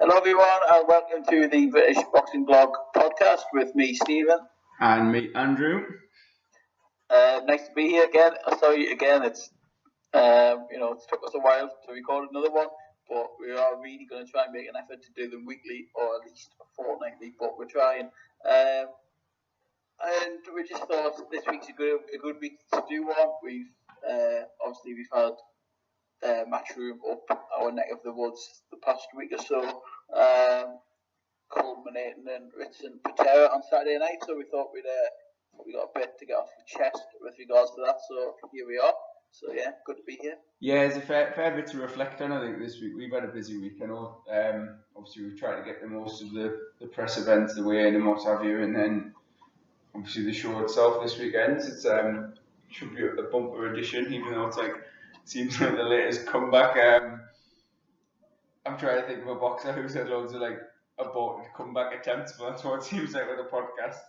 Hello everyone and welcome to the British Boxing Blog podcast with me, Stephen. And me, Andrew. Nice to be here again. Sorry again, it's took us a while to record another one, but we are really going to try and make an effort to do them weekly or at least fortnightly, but we're trying. And we just thought this week's a good week to do one. We've had Matchroom up our neck of the woods the past week or so, culminating in Ritson Patera on Saturday night. So we thought we got a bit to get off the chest with regards to that. So here we are. So yeah, good to be here. Yeah, it's a fair bit to reflect on. I think this week we've had a busy week. I know. Obviously we've tried to get the most of the press events the way in and what have you, and then obviously the show itself this weekend. It's should be a bumper edition, even though it's seems like the latest comeback. I'm trying to think of a boxer who's had loads of aborted comeback attempts, but that's what it seems like with the podcast.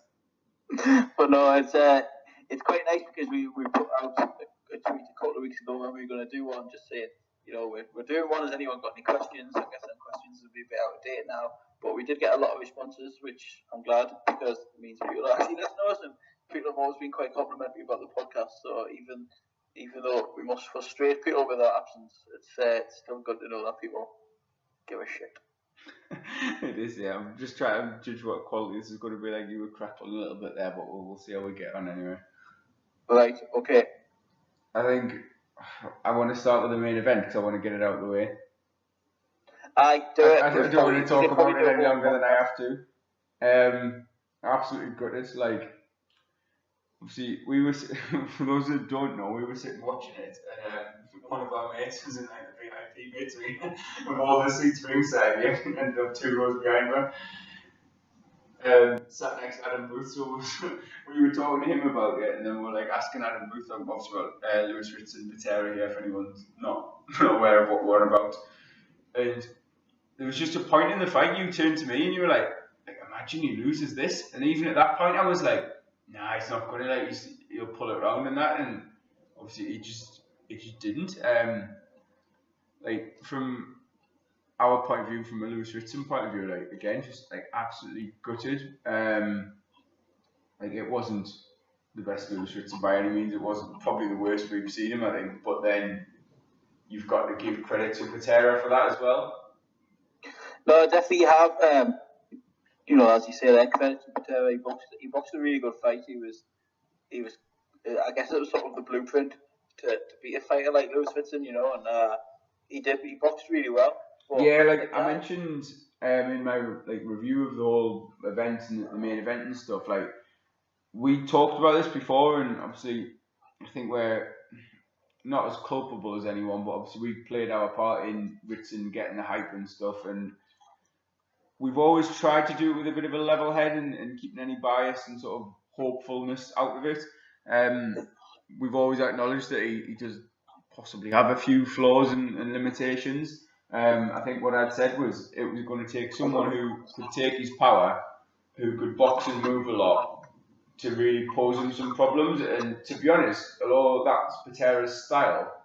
But no, it's quite nice because we put out a tweet a couple of weeks ago when we were going to do one, just saying, we're doing one. Has anyone got any questions? I guess some questions will be a bit out of date now, but we did get a lot of responses, which I'm glad because it means people are actually listening to us, and people have always been quite complimentary about the podcast. So even though we must frustrate people with our absence, it's still good to know that people give a shit. It is, yeah. I'm just trying to judge what quality this is going to be like. You were crackling a little bit there, but we'll see how we get on anyway. Right, okay. I think I want to start with the main event because I want to get it out of the way. I don't want to talk about it any longer than I have to. Absolutely gutted. Obviously, we were, for those that don't know, we were sitting watching it, and one of our mates was in the VIP bit with all the seats ringside, and ended up 2 rows behind her. Sat next to Adam Booth, so we were talking to him about it, and then we were asking Adam Booth about Lewis Ritson Patera here, if anyone's not aware of what we're on about. And there was just a point in the fight you turned to me and you were like imagine he loses this, and even at that point I was like, nah, he's not going to he'll pull it around and that, and obviously it just didn't. From our point of view, from a Lewis Ritson point of view, again, just absolutely gutted. It wasn't the best Lewis Ritson by any means. It wasn't probably the worst we've seen him, I think. But then you've got to give credit to Patera for that as well. No, I definitely have. As you say, credit to Patera. He boxed a really good fight. He was. I guess it was sort of the blueprint to beat a fighter like Lewis Ritson, and he did. He boxed really well. But yeah, I mentioned in my review of the whole event and the main event and stuff. We talked about this before, and obviously, I think we're not as culpable as anyone, but obviously we played our part in Ritson getting the hype and stuff, and we've always tried to do it with a bit of a level head and keeping any bias and sort of hopefulness out of it. We've always acknowledged that he does possibly have a few flaws and limitations. I think what I'd said was it was going to take someone who could take his power, who could box and move a lot, to really pose him some problems. And to be honest, although that's Patera's style,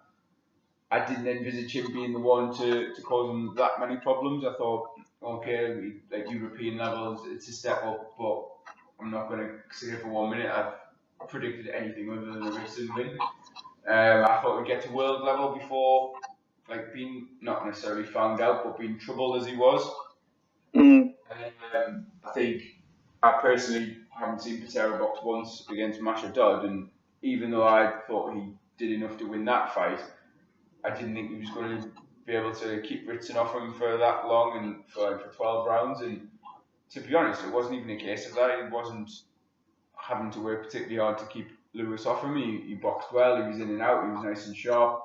I didn't envisage him being the one to cause him that many problems. I thought, okay, European levels, it's a step up, but I'm not going to say for 1 minute I've predicted anything other than a Ritson win. I thought we'd get to world level before, being not necessarily found out, but being troubled as he was. I think I personally haven't seen Patera box once against Masha Dodd, and even though I thought he did enough to win that fight, I didn't think he was going to be able to keep Ritson off him for that long and for 12 rounds. And to be honest, it wasn't even a case of that. He wasn't having to work particularly hard to keep Lewis off him. He boxed well, he was in and out, he was nice and sharp.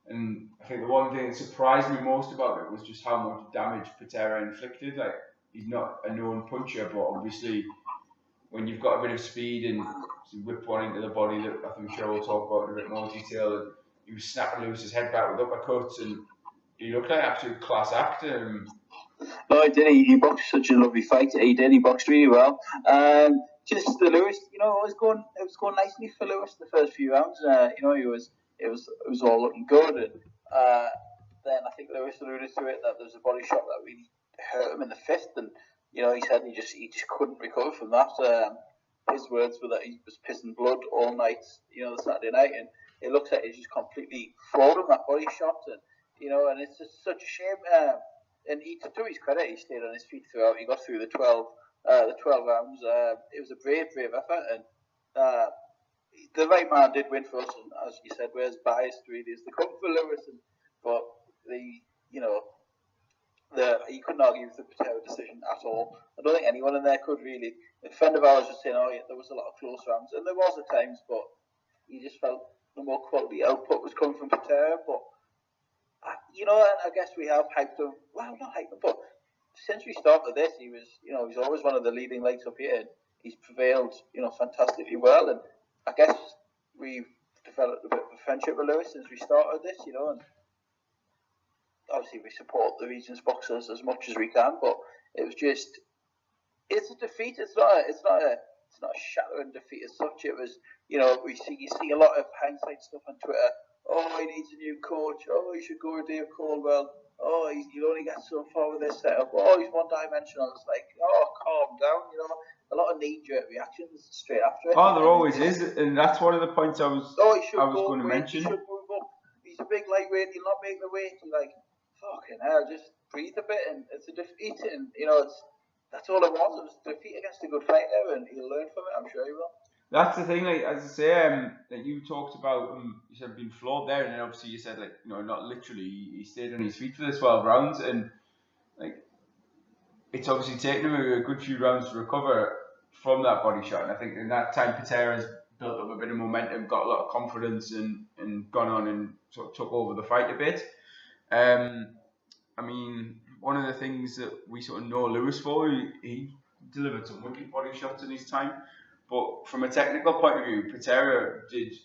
And I think the one thing that surprised me most about it was just how much damage Patera inflicted. He's not a known puncher, but obviously when you've got a bit of speed and whipped one into the body that I'm sure we'll talk about in a bit more detail, he was snapping Lewis's head back with uppercuts, and he looked like an absolute class act. No, he did. He boxed such a lovely fight. He did. He boxed really well. Just the Lewis, it was going nicely for Lewis the first few rounds. It was all looking good, and then I think Lewis alluded to it that there was a body shot that really hurt him in the fifth, and he said he just couldn't recover from that. His words were that he was pissing blood all night, the Saturday night, and it looks like he just completely floored him, that body shot, and and it's just such a shame. And to his credit, he stayed on his feet throughout. He got through the 12 rounds. It was a brave effort, and the right man did win for us. And as you said, where's biased really is the comfort for Lewis, but he couldn't argue with the Patera decision at all. I don't think anyone in there could really. A friend of ours was saying, "Oh, yeah, there was a lot of close rounds," and there was at times, but he just felt the more quality output was coming from Patera. But I guess we have hyped him. Well, not hyped him, but since we started this, he's always one of the leading lights up here. And he's prevailed, fantastically well, and I guess we've developed a bit of a friendship with Lewis since we started this, and obviously we support the region's boxers as much as we can, but it's a defeat. It's not a shattering defeat as such. It was, you see a lot of hindsight stuff on Twitter. Oh, he needs a new coach. Oh, he should go with Dave Caldwell. Oh, he'll only get so far with this setup. Oh, he's one-dimensional. It's like, oh, calm down. A lot of knee-jerk reactions straight after it. Oh, there always is, and that's one of the points I was going to mention. He should move up. He's a big lightweight. He'll not make the weight. You're like, fucking hell, just breathe a bit. And it's a defeat, and that's all it was. It was a defeat against a good fighter, and he'll learn from it. I'm sure he will. That's the thing, like, as I say, that you talked about, you said being flawed there, and then obviously you said, like, not literally, he stayed on his feet for the 12 rounds, and, like, it's obviously taken him a good few rounds to recover from that body shot, and I think in that time, Patera's built up a bit of momentum, got a lot of confidence, and gone on and sort of took over the fight a bit. I mean, one of the things that we sort of know Lewis for, he delivered some wicked body shots in his time. But from a technical point of view, Patera did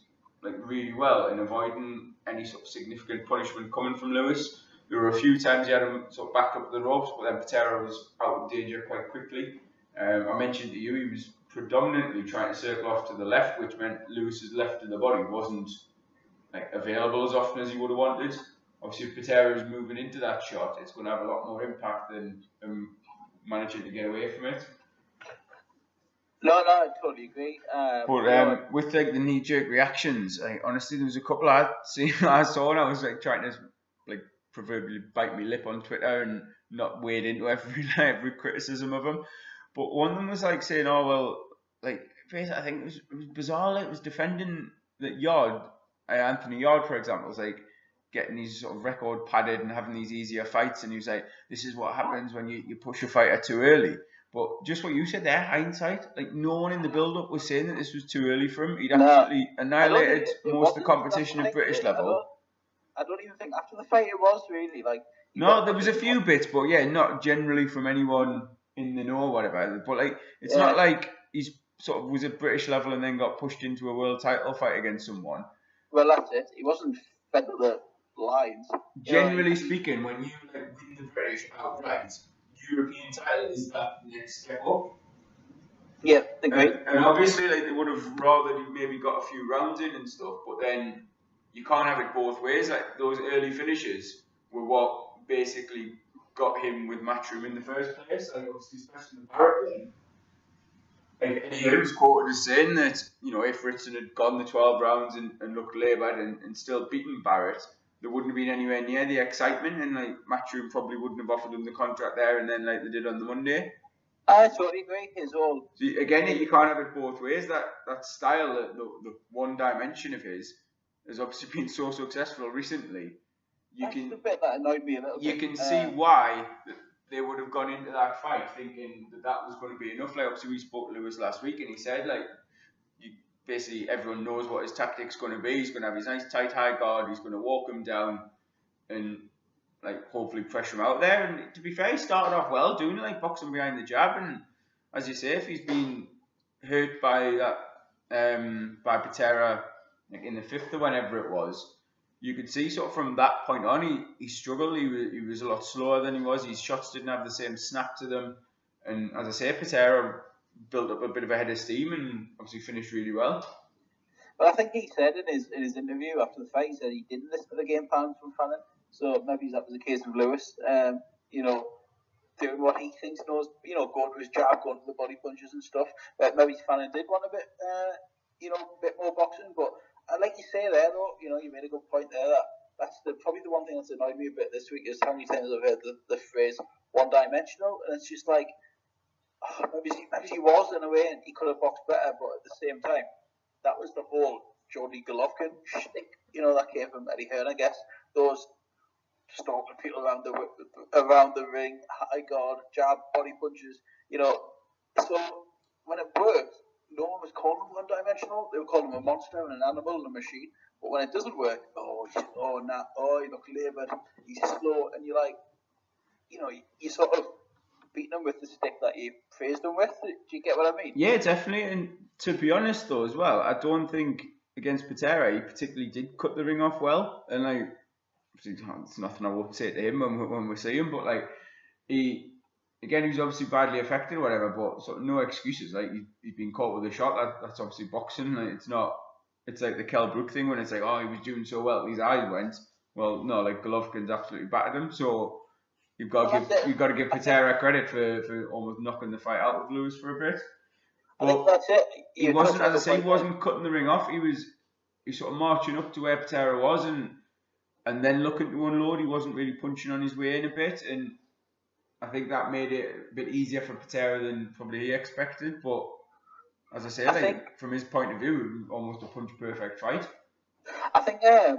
really well in avoiding any sort of significant punishment coming from Lewis. There were a few times he had him sort of backed up the ropes, but then Patera was out of danger quite quickly. I mentioned to you he was predominantly trying to circle off to the left, which meant Lewis's left of the body wasn't available as often as he would have wanted. Obviously, if Patera is moving into that shot, it's going to have a lot more impact than managing to get away from it. No, I totally agree. But with the knee-jerk reactions, honestly, there was a couple I saw, and I was trying to proverbially bite my lip on Twitter and not wade into every criticism of him. But one of them was saying, "Oh well, I think it was bizarre. It was defending that Yard, Anthony Yard, for example, was getting his sort of record padded and having these easier fights, and he was like, this is what happens when you push a fighter too early." But just what you said there, hindsight, no one in the build-up was saying that this was too early for him. He'd absolutely annihilated most of the competition at British level. I don't even think after the fight it was really No, there was a few bits, but yeah, not generally from anyone in the know or whatever. But it's not like he's sort of was at British level and then got pushed into a world title fight against someone. Well, that's it. He wasn't fed the lines. Generally speaking, when you win the British outright, European title is that next step up. Yeah, agree. And obviously, they would have rather maybe got a few rounds in and stuff, but then you can't have it both ways. Those early finishes were what basically got him with Matchroom in the first place. Obviously, especially the Barrett thing. He was quoted as saying that if Ritson had gone the 12 rounds and looked laboured and still beaten Barrett, there wouldn't have been anywhere near the excitement, and Matchroom probably wouldn't have offered him the contract there and then they did on the Monday. I totally agree. See, again, you can't have it both ways. That style, the one dimension of his, has obviously been so successful recently. That's the bit that annoyed me a little bit. You can see why they would have gone into that fight thinking that was going to be enough. Obviously, we spoke to Lewis last week, and he said basically everyone knows what his tactic's going to be. He's going to have his nice tight high guard. He's going to walk him down and hopefully pressure him out there. And to be fair, he started off well doing it, boxing behind the jab. And as you say, if he's been hurt by that by Patera in the fifth or whenever it was, you could see sort of from that point on he struggled. He was a lot slower than he was. His shots didn't have the same snap to them. And as I say, Patera built up a bit of a head of steam and obviously finished really well. Well, I think he said in his interview after the fight, he said he didn't listen to the game plan from Fannin. So maybe that was the case with Lewis. doing what he thinks knows, going to his jab, going to the body punches and stuff. Maybe Fannin did want a bit, a bit more boxing. But like you say there, though, you made a good point there. That's probably the one thing that's annoyed me a bit this week is how many times I've heard the phrase one-dimensional, and it's just like, maybe he was in a way, and he could have boxed better, but at the same time, that was the whole Geordie Golovkin shtick, that came from Eddie Hearn, I guess. Those stalking people around the ring, high guard, jab, body punches, So when it worked, no one was calling him one-dimensional. They were calling him a monster and an animal and a machine. But when it doesn't work, you look laboured, he's slow, and you're like, you sort of beating him with the stick that you praised him with. Do you get what I mean? Yeah, definitely. And to be honest, though, as well, I don't think against Patera he particularly did cut the ring off well. And it's nothing I won't say to him when we see him, but he was obviously badly affected or whatever. But sort of no excuses. Like he's been caught with a shot. That's obviously boxing. It's not. It's like the Kell Brook thing when it's like, oh, he was doing so well, his eyes went. Well, no, Golovkin's absolutely battered him. So you've got to give Patera credit for almost knocking the fight out of Lewis for a bit. But I think that's it. He wasn't, as I say, he wasn't cutting the ring off. He was sort of marching up to where Patera was and then looking to unload. He wasn't really punching on his way in a bit, and I think that made it a bit easier for Patera than probably he expected. But as I say, from his point of view, it was almost a punch-perfect fight. I think that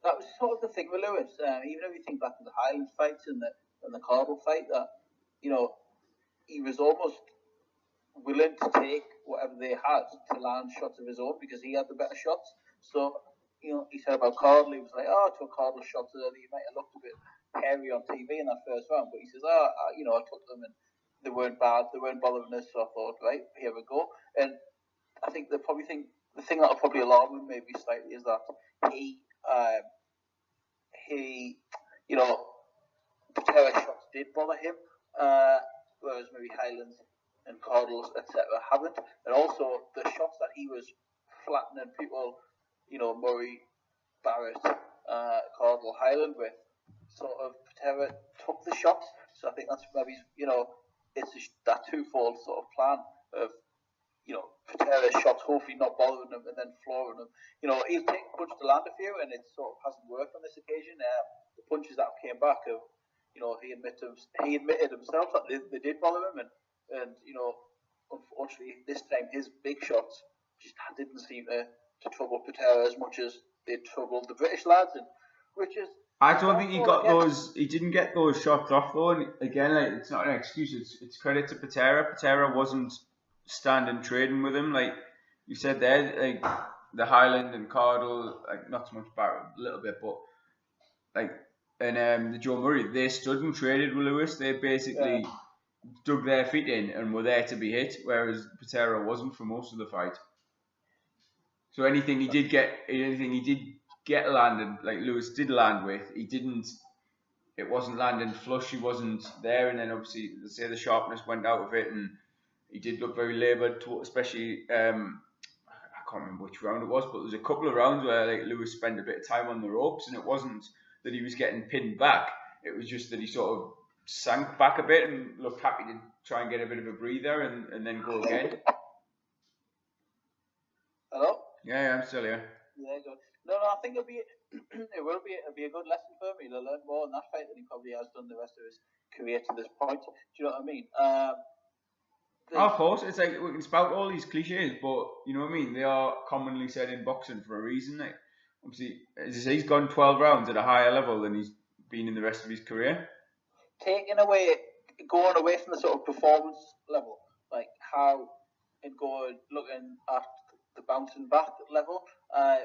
was sort of the thing with Lewis. Even if you think back to the Highland fights and the Cardle fight, that he was almost willing to take whatever they had to land shots of his own because he had the better shots. So he said about Cardle, he was like, I took Cardle shots early. He might have looked a bit hairy on TV in that first round, but he says, I took them and they weren't bad, they weren't bothering us, so I thought, right, here we go. And I think the thing that'll probably alarm him maybe slightly is that Patera shots did bother him, whereas maybe Highlands and Cardles, etc. haven't. And also the shots that he was flattening people, Murray, Barrett, Cardle, Highland with, sort of Patera took the shots. So I think that's maybe, it's that twofold sort of plan of, Patera's shots hopefully not bothering him and then flooring him. He'll take a punch to land a few, and it sort of hasn't worked on this occasion. The punches that came back, he admitted himself that they did bother him, and unfortunately this time his big shots just didn't seem to trouble Patera as much as they troubled the British lads, and which is. I don't think he got those. He didn't get those shots off though. And again, it's not an excuse. It's credit to Patera. Patera wasn't standing trading with him, like you said there. The Highland and Cardle, not so much Barrett, a little bit, but the Joe Murray, they stood and traded with Lewis. They basically dug their feet in and were there to be hit, whereas Patera wasn't for most of the fight. So anything he did get landed, like Lewis did land with, it wasn't landing flush, he wasn't there, and then obviously, let's say the sharpness went out of it, and he did look very laboured, especially, I can't remember which round it was, but there was a couple of rounds where Lewis spent a bit of time on the ropes, and it wasn't that he was getting pinned back, it was just that he sort of sank back a bit and looked happy to try and get a bit of a breather and then go again. Hello? Yeah, I'm still here. Yeah, good. No, I think it'll be a good lesson for him. He'll learn more in that fight than he probably has done the rest of his career to this point. Do you know what I mean? Of course, it's like we can spout all these cliches, but you know what I mean? They are commonly said in boxing for a reason. Obviously, as I say, he's gone 12 rounds at a higher level than he's been in the rest of his career. Going away from the sort of performance level, like how and looking at the bouncing back level,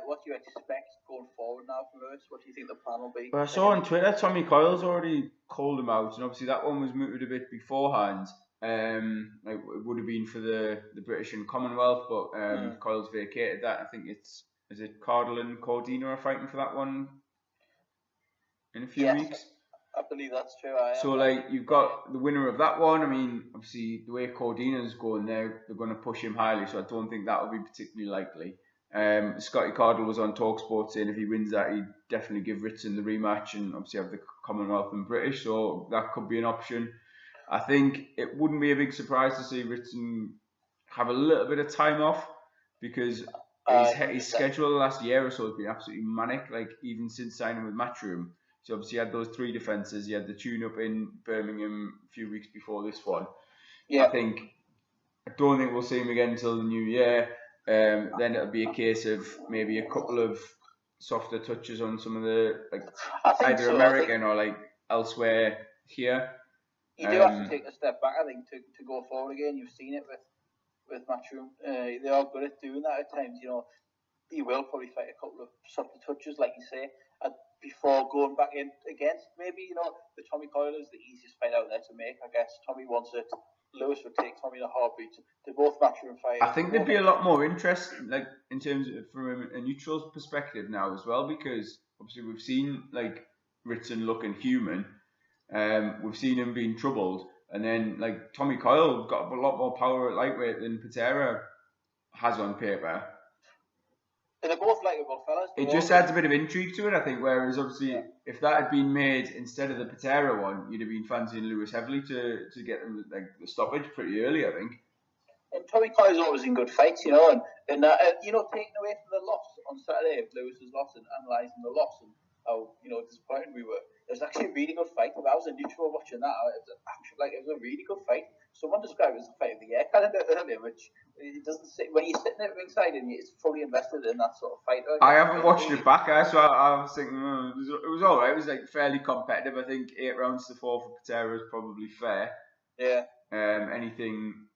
what do you expect going forward now from Lewis? What do you think the plan will be? Well, I saw on Twitter Tommy Coyle's already called him out, and obviously that one was mooted a bit beforehand. It would have been for the British and Commonwealth, but Coyle's vacated that. I think is it Cardle and Cordina are fighting for that one in a few weeks. I believe that's true. So you've got the winner of that one. I mean, obviously the way Cordina's going there, they're going to push him highly. So I don't think that will be particularly likely. Scotty Cardle was on TalkSport saying if he wins that, he'd definitely give Ritson the rematch and obviously have the Commonwealth and British. So that could be an option. I think it wouldn't be a big surprise to see Ritson have a little bit of time off, because his schedule the last year or so has been absolutely manic. Like, even since signing with Matchroom, so obviously he had those 3 defences. He had the tune-up in Birmingham a few weeks before this one. Yeah. I don't think we'll see him again until the new year. Then it'll be a case of maybe a couple of softer touches on some of the, like, either American or like elsewhere here. You do have to take a step back, I think, to go forward again. You've seen it with Matchroom. They are good at doing that at times. You know, he will probably fight a couple of softer touches, like you say, before going back in against maybe, you know, the Tommy Coyle is the easiest fight out there to make. I guess Tommy wants it. Lewis would take Tommy in a heartbeat. They're both Matchroom fighters. I think there'd be a lot more interest, like, in terms of from a neutral's perspective now as well, because obviously we've seen like Ritson looking human. We've seen him being troubled, and then like Tommy Coyle got a lot more power at lightweight than Patera has on paper. And they're both likeable fellas. It just adds a bit of intrigue to it, I think. Whereas obviously, if that had been made instead of the Patera one, you'd have been fancying Lewis heavily to get them like the stoppage pretty early, I think. And Tommy Coyle's always in good fights, you know, and you know, taking away from the loss on Saturday, if Lewis's loss, and analysing the loss and how, you know, disappointed we were. It was actually a really good fight. If I was a neutral watching that, it was a really good fight. Someone described it as the fight of the year kind of earlier, which it doesn't sit when you're sitting at ringside and you're fully invested in that sort of fight. I haven't watched it back, so I was thinking it was all right. It was like fairly competitive. I think 8 rounds to 4 for Patera is probably fair. Yeah. Anything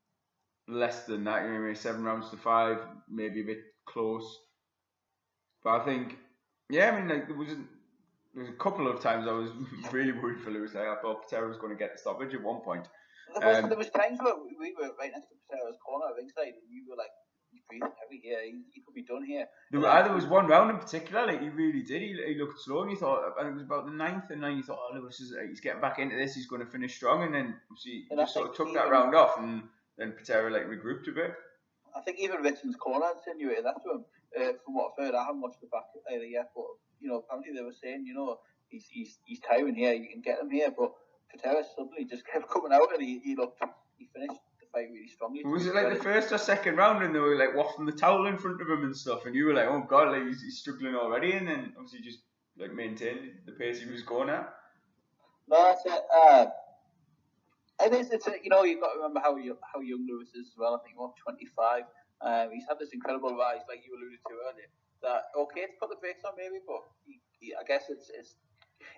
less than that, you know, 7 rounds to 5, maybe a bit close. But I think, yeah, I mean, like there was a couple of times I was really worried for Lewis. Like, I thought Patera was going to get the stoppage at one point. There was times where we were right next to Patera's corner at ringside, and you were like, he's breathing heavy here. He could be done here. There was one round in particular, like he really did. He looked slow, and you thought, I think it was about the 9th, and then you thought, oh, Lewis he's getting back into this. He's going to finish strong, and then he just sort of took that round off, and then Patera like regrouped a bit. I think even Ritson's corner insinuated that to him. From what I've heard, I haven't watched the back either yet, but you know, apparently they were saying, you know, he's tiring here. You can get him here, but Patera suddenly just kept coming out, and he finished the fight really strongly. Was it like the first or second round, and they were like wafting the towel in front of him and stuff, and you were like, oh god, like he's struggling already, and then obviously just like maintained the pace he was going at. No, that's it. It's you know, you've got to remember how young Lewis is as well. I think 25. He's had this incredible rise, like you alluded to earlier. That okay to put the brakes on maybe, but I guess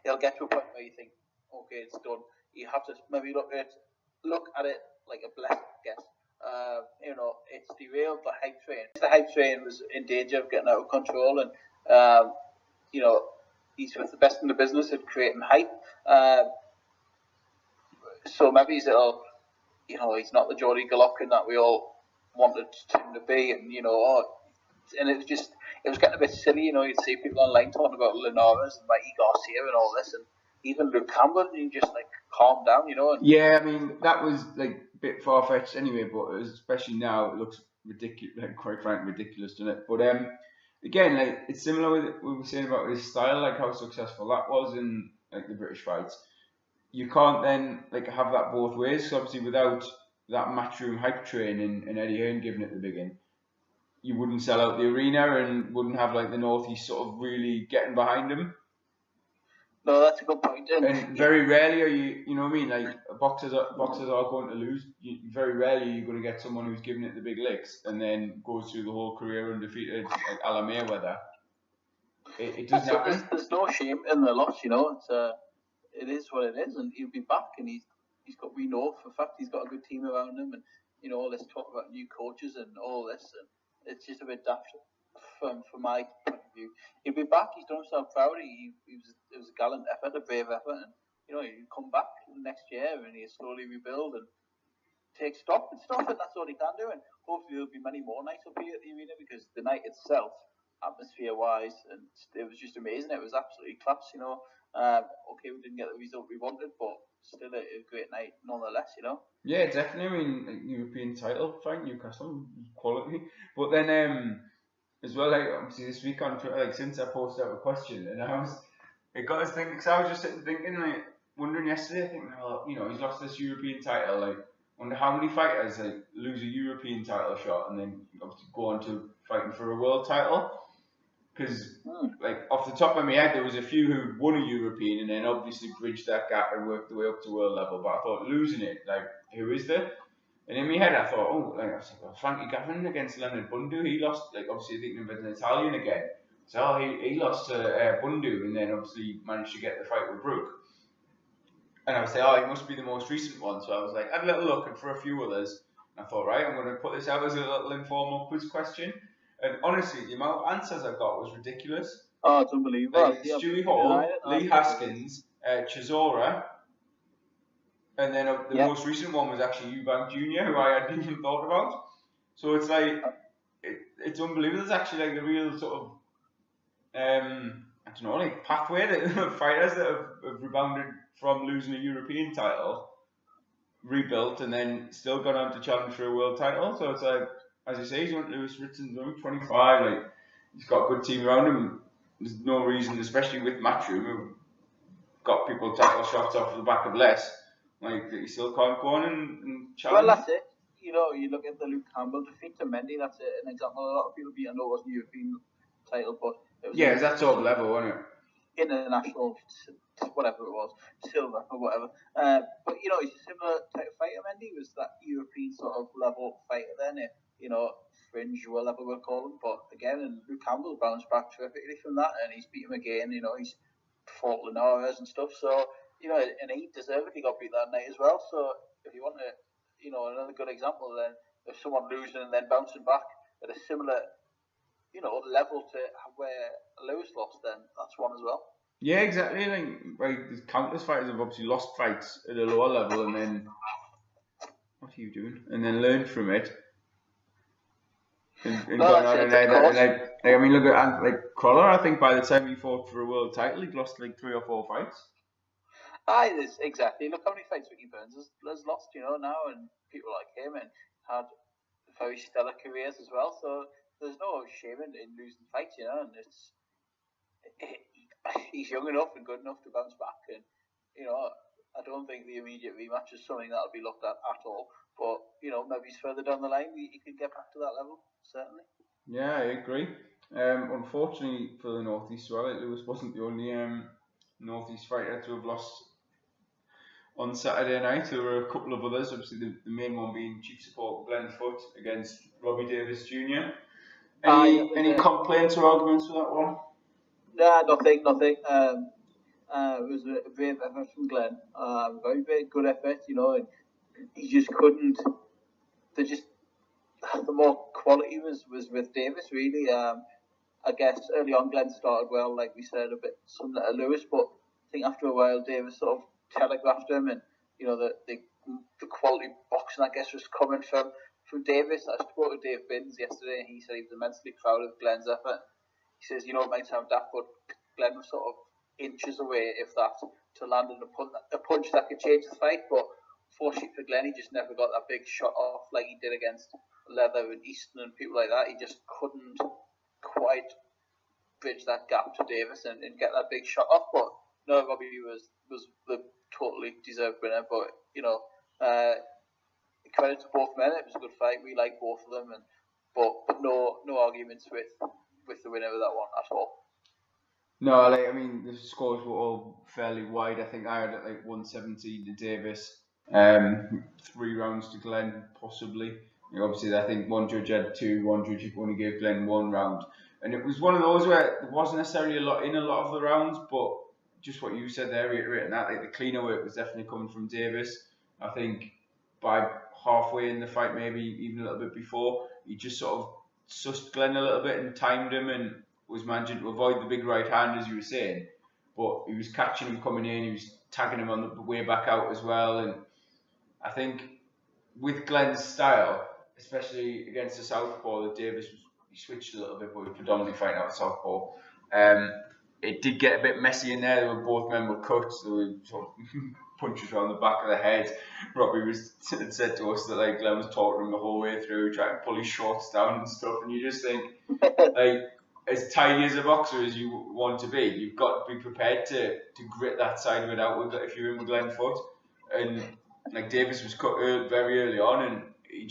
it'll get to a point where you think, okay, it's done. You have to maybe look at it like a blessing, I guess. You know, it's derailed the hype train. The hype train was in danger of getting out of control, and you know, he's with the best in the business at creating hype. So maybe he's not the Geordie Golovkin that we all wanted him to be, and you know, and it was getting a bit silly. You know, you'd see people online talking about Linares and Mikey Garcia and all this, and even Luke Campbell, and you just like calm down, you know. Yeah, I mean that was like a bit far fetched anyway, but especially now it looks ridiculous, like quite frankly ridiculous, doesn't it? But again, like it's similar with what we were saying about his style, like how successful that was in like the British fights. You can't then like have that both ways. So obviously, without that Matchroom hype train and Eddie Hearn giving it the big in, you wouldn't sell out the arena and wouldn't have like the Northeast sort of really getting behind him. No, that's a good point. And very rarely are you know what I mean? Like boxers are going to lose. Very rarely are you going to get someone who's giving it the big licks and then goes through the whole career undefeated, like a la Mayweather. It doesn't happen. There's no shame in the loss, you know. It is what it is, and he'll be back. And we know for a fact he's got a good team around him, and you know all this talk about new coaches and all this, and it's just a bit daft from my point of view. He'll be back. He's done himself proud. It was a gallant effort, a brave effort, and you know he'll come back next year and he'll slowly rebuild and take stock and stuff, and that's all he can do. And hopefully there'll be many more nights up here at the arena, because the night itself, atmosphere-wise, and it was just amazing. It was absolutely class, you know. Okay, we didn't get the result we wanted, but still a great night nonetheless, you know. Yeah, definitely. I mean, like, European title fight, Newcastle, quality. But then, as well, like obviously this week on Twitter, like since I posted out a question, and it got us thinking, because I was just sitting thinking, like, wondering yesterday, I think, well, you know, he's lost this European title. Like, wonder how many fighters like lose a European title shot and then obviously go on to fighting for a world title. Because, like, off the top of my head, there was a few who won a European and then obviously bridged that gap and worked their way up to world level. But I thought losing it, like, who is there? And in my head, I thought, oh, like, I was like, well, Frankie Gavin against Leonard Bundu. He lost, like, obviously thinking of an Italian again. So he lost to Bundu and then obviously managed to get the fight with Brook. And I was like, oh, he must be the most recent one. So I was like, I had a little look and for a few others. And I thought, right, I'm going to put this out as a little informal quiz question. And honestly, the amount of answers I got was ridiculous. Oh, it's unbelievable. Like, Stewie Hall, Lee Haskins, Chisora, and then the most recent one was actually Eubank Jr., who I hadn't even thought about. So it's like, it's unbelievable. There's actually like a real sort of, I don't know, like pathway that fighters that have rebounded from losing a European title, rebuilt, and then still gone on to challenge for a world title. So it's like, as you say, he's Lewis Ritson's only 25. Like, he's got a good team around him. There's no reason, especially with Matchroom, who got people title shots off the back of less, like that he still can't go on and challenge. Well, that's it. You know, you look at the Luke Campbell defeat to Mendy. That's an example. A lot of people beat. I know it wasn't a European title, but it was it's that sort of level, wasn't it? International, whatever it was, silver or whatever. But you know, he's a similar type of fighter. Mendy was that European sort of level fighter. Then, you know, fringe level we'll call him. But again, and Luke Campbell bounced back terrifically from that, and he's beat him again. You know, he's fought Linares and stuff. So you know, and he deservedly got beat that night as well. So if you want to, you know, another good example, then if someone losing and then bouncing back at a similar, you know, level to where Lewis lost, then that's one as well. Yeah, exactly. Like there's countless fighters have obviously lost fights at a lower level and then, what are you doing? And then learned from it. And gone on I mean, look at like Crawler. I think by the time he fought for a world title, he'd lost like 3 or 4 fights. Exactly. Look how many fights Ricky Burns has lost, you know, now, and people like him and had very stellar careers as well. So there's no shame in losing fights, you know, and he's young enough and good enough to bounce back. And you know, I don't think the immediate rematch is something that'll be looked at all. But you know, maybe further down the line, he could get back to that level. Certainly. Yeah, I agree. Unfortunately for the Northeast, Lewis wasn't the only Northeast fighter to have lost on Saturday night. There were a couple of others, obviously the main one being Chief Support Glenn Foote against Robbie Davis Jr. Any complaints or arguments for that one? Nah, nothing. It was a brave effort from Glenn. Very good effort, you know, and he just couldn't. The more quality was with Davis, really. I guess early on Glenn started well, like we said, a bit similar to Lewis, but I think after a while Davis sort of telegraphed him, and you know the quality boxing, I guess, was coming from Davis. I spoke to Dave Binns yesterday, and he said he was immensely proud of Glenn's effort. He says, you know, it might sound daft, but Glenn was sort of inches away, if that, to land a punch that could change the fight. But fortunately for Glenn, he just never got that big shot off like he did against Leather and Easton and people like that. He just couldn't quite bridge that gap to Davis and get that big shot off. But no, Robbie was the totally deserved winner. But you know, credit to both men. It was a good fight. We like both of them, but no arguments with the winner of that one at all. No, I mean the scores were all fairly wide. I think I had it like 117 to Davis, 3 rounds to Glenn possibly. Obviously, I think one judge had 2, one judge only gave Glenn 1 round, and it was one of those where there wasn't necessarily a lot of the rounds, but just what you said there, reiterating that, like the cleaner work was definitely coming from Davis. I think by halfway in the fight, maybe even a little bit before, he just sort of sussed Glenn a little bit and timed him and was managing to avoid the big right hand, as you were saying. But he was catching him coming in, he was tagging him on the way back out as well. And I think with Glenn's style, especially against the southpaw, that Davis he switched a little bit, but he was predominantly fighting out southpaw. It did get a bit messy in there. Both men were cut. There were sort of punches around the back of the head. Robbie said to us that like Glenn was talking him the whole way through, trying to pull his shorts down and stuff. And you just think, like, as tidy as a boxer as you want to be, you've got to be prepared to grit that side of it out if you're in with Glenn Foot. And like Davis was cut very early on, and he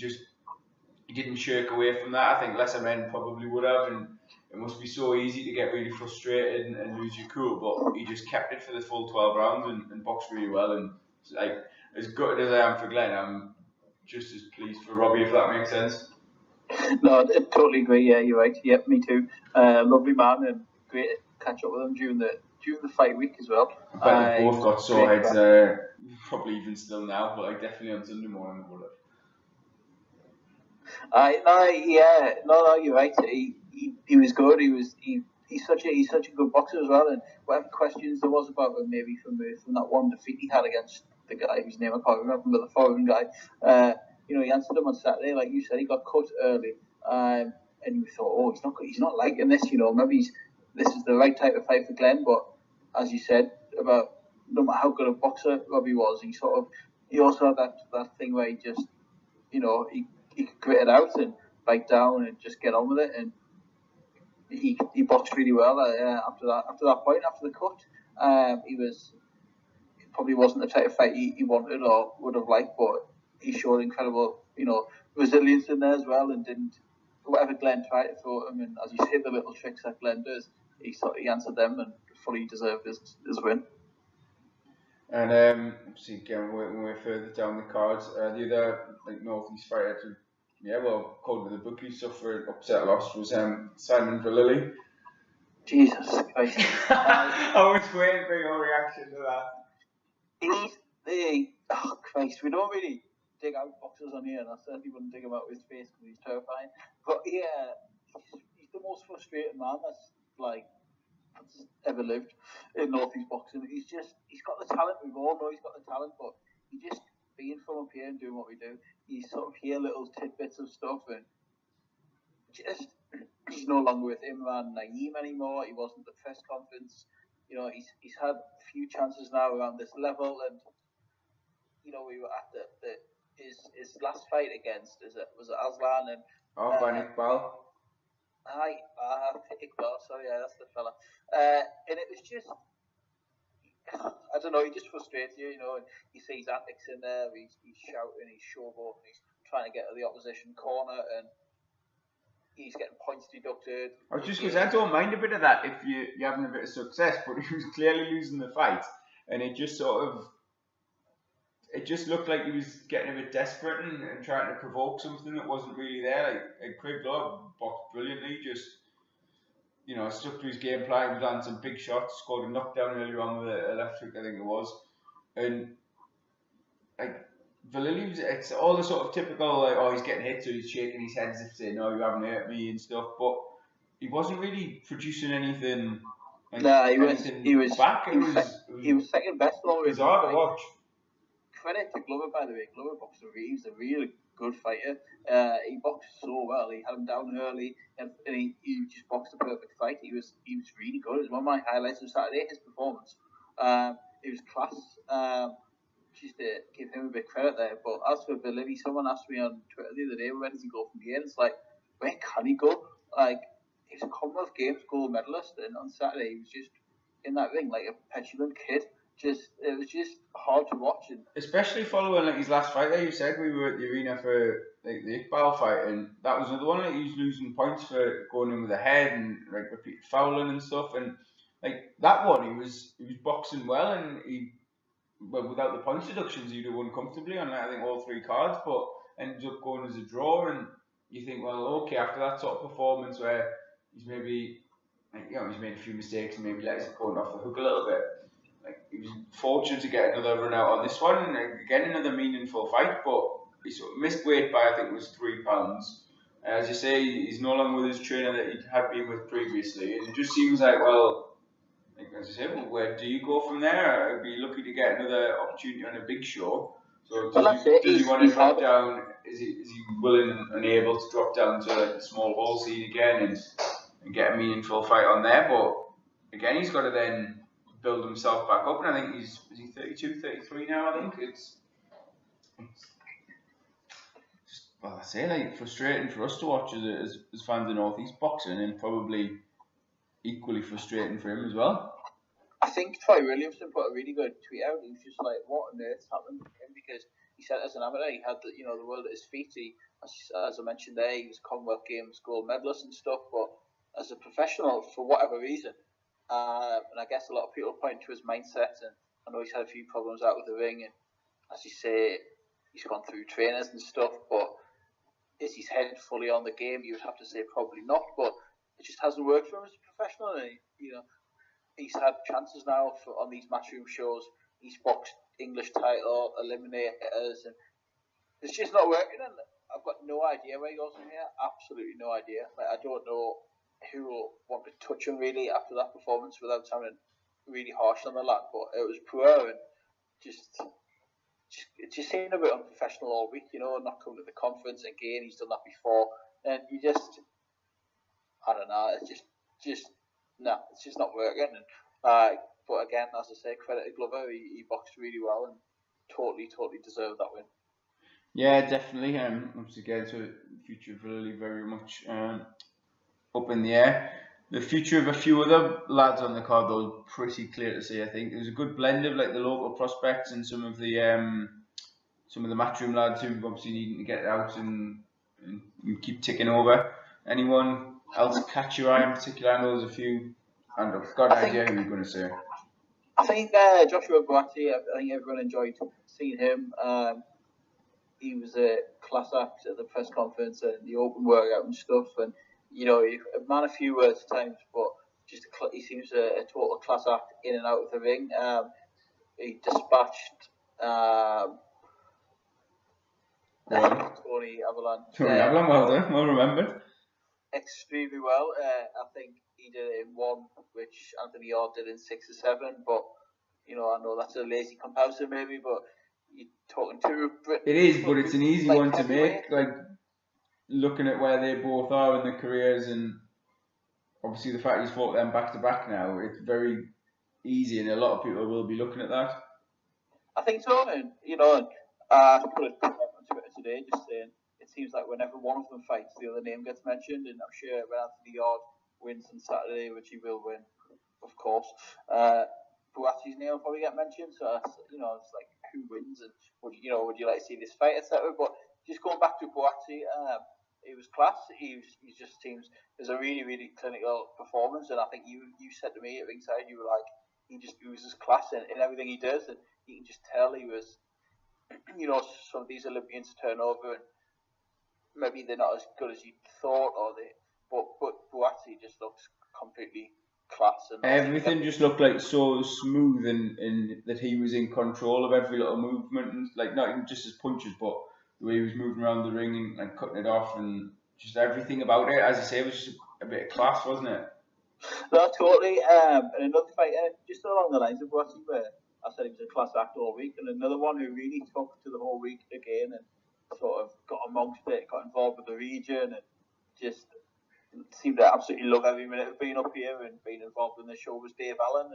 didn't shirk away from that. I think lesser men probably would have, and it must be so easy to get really frustrated and lose your cool. But he just kept it for the full 12 rounds and boxed really well. And like as good as I am for Glenn, I'm just as pleased for Robbie, if that makes sense. No, I totally agree. Yeah, you're right. Yep, me too. Lovely man, and great to catch up with him during the fight week as well. I bet they've both got sore heads, probably even still now, but like definitely on Sunday morning they would have. No, you're right. He was good. He's such a good boxer as well. And whatever questions there was about him, maybe from that one defeat he had against the guy whose name I can't remember, but the foreign guy. He answered him on Saturday, like you said. He got cut early, and you thought, oh, he's not liking this. Maybe this is the right type of fight for Glenn. But as you said about no matter how good a boxer Robbie was, he also had that thing where he just, he could grit it out and bite down and just get on with it. And he boxed really well after that point, after the cut. It probably wasn't the type of fight he wanted or would have liked, but he showed incredible, resilience in there as well, and didn't, whatever Glenn tried to throw at him, and as you say, the little tricks that Glenn does, he answered them and fully deserved his win. And obviously, again, working way further down the cards, the other northeast fighter according to the bookies, suffered upset loss was Simon Vallily. Jesus Christ! I was waiting for your reaction to that. Oh Christ, we don't really dig out boxers on here, and I certainly wouldn't dig him out with his face because he's terrifying. But yeah, he's the most frustrating man that's ever lived in northeast boxing. He's got the talent. We all know he's got the talent, but he just being from up here and doing what we do, you sort of hear little tidbits of stuff, and he's no longer with Imran Naeem anymore. He wasn't at the press conference. He's had a few chances now around this level, and we were at his last fight against was it Aslan and Iqbal. Iqbal. Sorry, yeah, that's the fella. And it was just, I don't know. He just frustrates you, and you see his antics in there. He's shouting, he's showboating, he's trying to get to the opposition corner, and he's getting points deducted. I was just because I don't mind a bit of that if you're having a bit of success, but he was clearly losing the fight, and it just looked like he was getting a bit desperate and trying to provoke something that wasn't really there. Like Craig Law boxed brilliantly, just stuck to his game plan. He was on some big shots, scored a knockdown earlier on with a left hook, I think it was, and like Vallily, it's all the sort of typical he's getting hit, so he's shaking his head as if saying, "No, you haven't hurt me" and stuff. But he wasn't really producing anything. He was second best though. It was hard to watch. Credit to Glover, by the way. Glover boxed he's a really good fighter. He boxed so well. He had him down early, and he just boxed a perfect fight. He was really good. It was one of my highlights of Saturday. His performance. It was class. Just to give him a bit of credit there. But as for Vallily, someone asked me on Twitter the other day, where does he go from here? And it's like, where can he go? Like, he's a Commonwealth Games gold medalist, and on Saturday he was just in that ring like a petulant kid. It was just hard to watch, and especially following his last fight. There, you said we were at the arena for the Iqbal fight, and that was another one. He was losing points for going in with a head and repeated fouling and stuff. And that one, he was boxing well, and without the points deductions, he'd have won comfortably on I think all three cards, but ended up going as a draw. And you think, well, okay, after that sort of performance where he's maybe he's made a few mistakes and maybe let his opponent off the hook a little bit. He was fortunate to get another run out on this one, and again another meaningful fight, but he sort of missed weight by I think it was 3 pounds. As you say, he's no longer with his trainer that he had been with previously, and it just seems like, well, as I said, where do you go from there? I'd be lucky to get another opportunity on a big show. So does he want to drop down? Is he willing and able to drop down to the small hall scene again and get a meaningful fight on there? But again, he's got to then build himself back up, and I think is he 32, 33 now? I think it's just, well, I say frustrating for us to watch as fans of Northeast boxing, and probably equally frustrating for him as well. I think Troy Williamson put a really good tweet out. He was just like, "What on earth happened to him?" Because he said, as an amateur, he had the world at his feet. He, as I mentioned there, he was Commonwealth Games gold medalist and stuff. But as a professional, for whatever reason, and I guess a lot of people point to his mindset. And I know he's had a few problems out with the ring, and as you say, he's gone through trainers and stuff. But is his head fully on the game? You would have to say probably not. But it just hasn't worked for him as a professional. And he's had chances now on these matchroom shows. He's boxed English title, eliminators, and it's just not working. And I've got no idea where he goes from here. Absolutely no idea. Like, I don't know who will want to touch him really after that performance without sounding really harsh on the lad. But it was poor and it just seemed a bit unprofessional all week. Not coming to the conference again. He's done that before, and I don't know. It's just no, it's just not working. And, but again, as I say, credit to Glover. He boxed really well and totally deserved that win. Yeah, definitely. Once again, so the future of Lily very much up in the air. The future of a few other lads on the card, though, pretty clear to see. I think there's a good blend of like the local prospects and some of the matchroom lads who obviously needing to get out and keep ticking over. Anyone else catch your eye in particular? I know there's a few, and I've got an idea who you're going to say. I think Joshua Boatti. I think everyone enjoyed seeing him. He was a class act at the press conference and the open workout and stuff. And a man of few words at times, but he seems a total class act in and out of the ring. He dispatched Tony Avalon. Well remembered. Extremely well. I think he did it in one, which Anthony Yard did in 6 or 7. But I know that's a lazy comparison maybe, but you're talking to Britain. It is, but it's an easy one to make. Like looking at where they both are in their careers, and obviously the fact he's fought them back to back now, it's very easy, and a lot of people will be looking at that. I think so, and I put it on Twitter today, just saying it seems like whenever one of them fights, the other name gets mentioned, and I'm sure when Anthony Yard wins on Saturday, which he will win, of course, Boatti's name will probably get mentioned. So it's like who wins, and would you like to see this fight, etc. But just going back to Boatti, it was class. He just seems there's a really really clinical performance, and I think you said to me at ringside, you were like, he just oozes class in everything he does, and you can just tell he was, some of these Olympians turn over and maybe they're not as good as you thought, but Boatti just looks completely class. And everything just looked like so smooth, and that he was in control of every little movement, and like not even just his punches, but the way he was moving around the ring and cutting it off, and just everything about it, as I say, was just a bit of class, wasn't it? No, totally. And another fighter, just along the lines of Boatti, where I said he was a class act all week, and another one who really took to the whole week again and sort of got amongst it, got involved with the region, and just seemed to absolutely love every minute of being up here and being involved in the show was Dave Allen,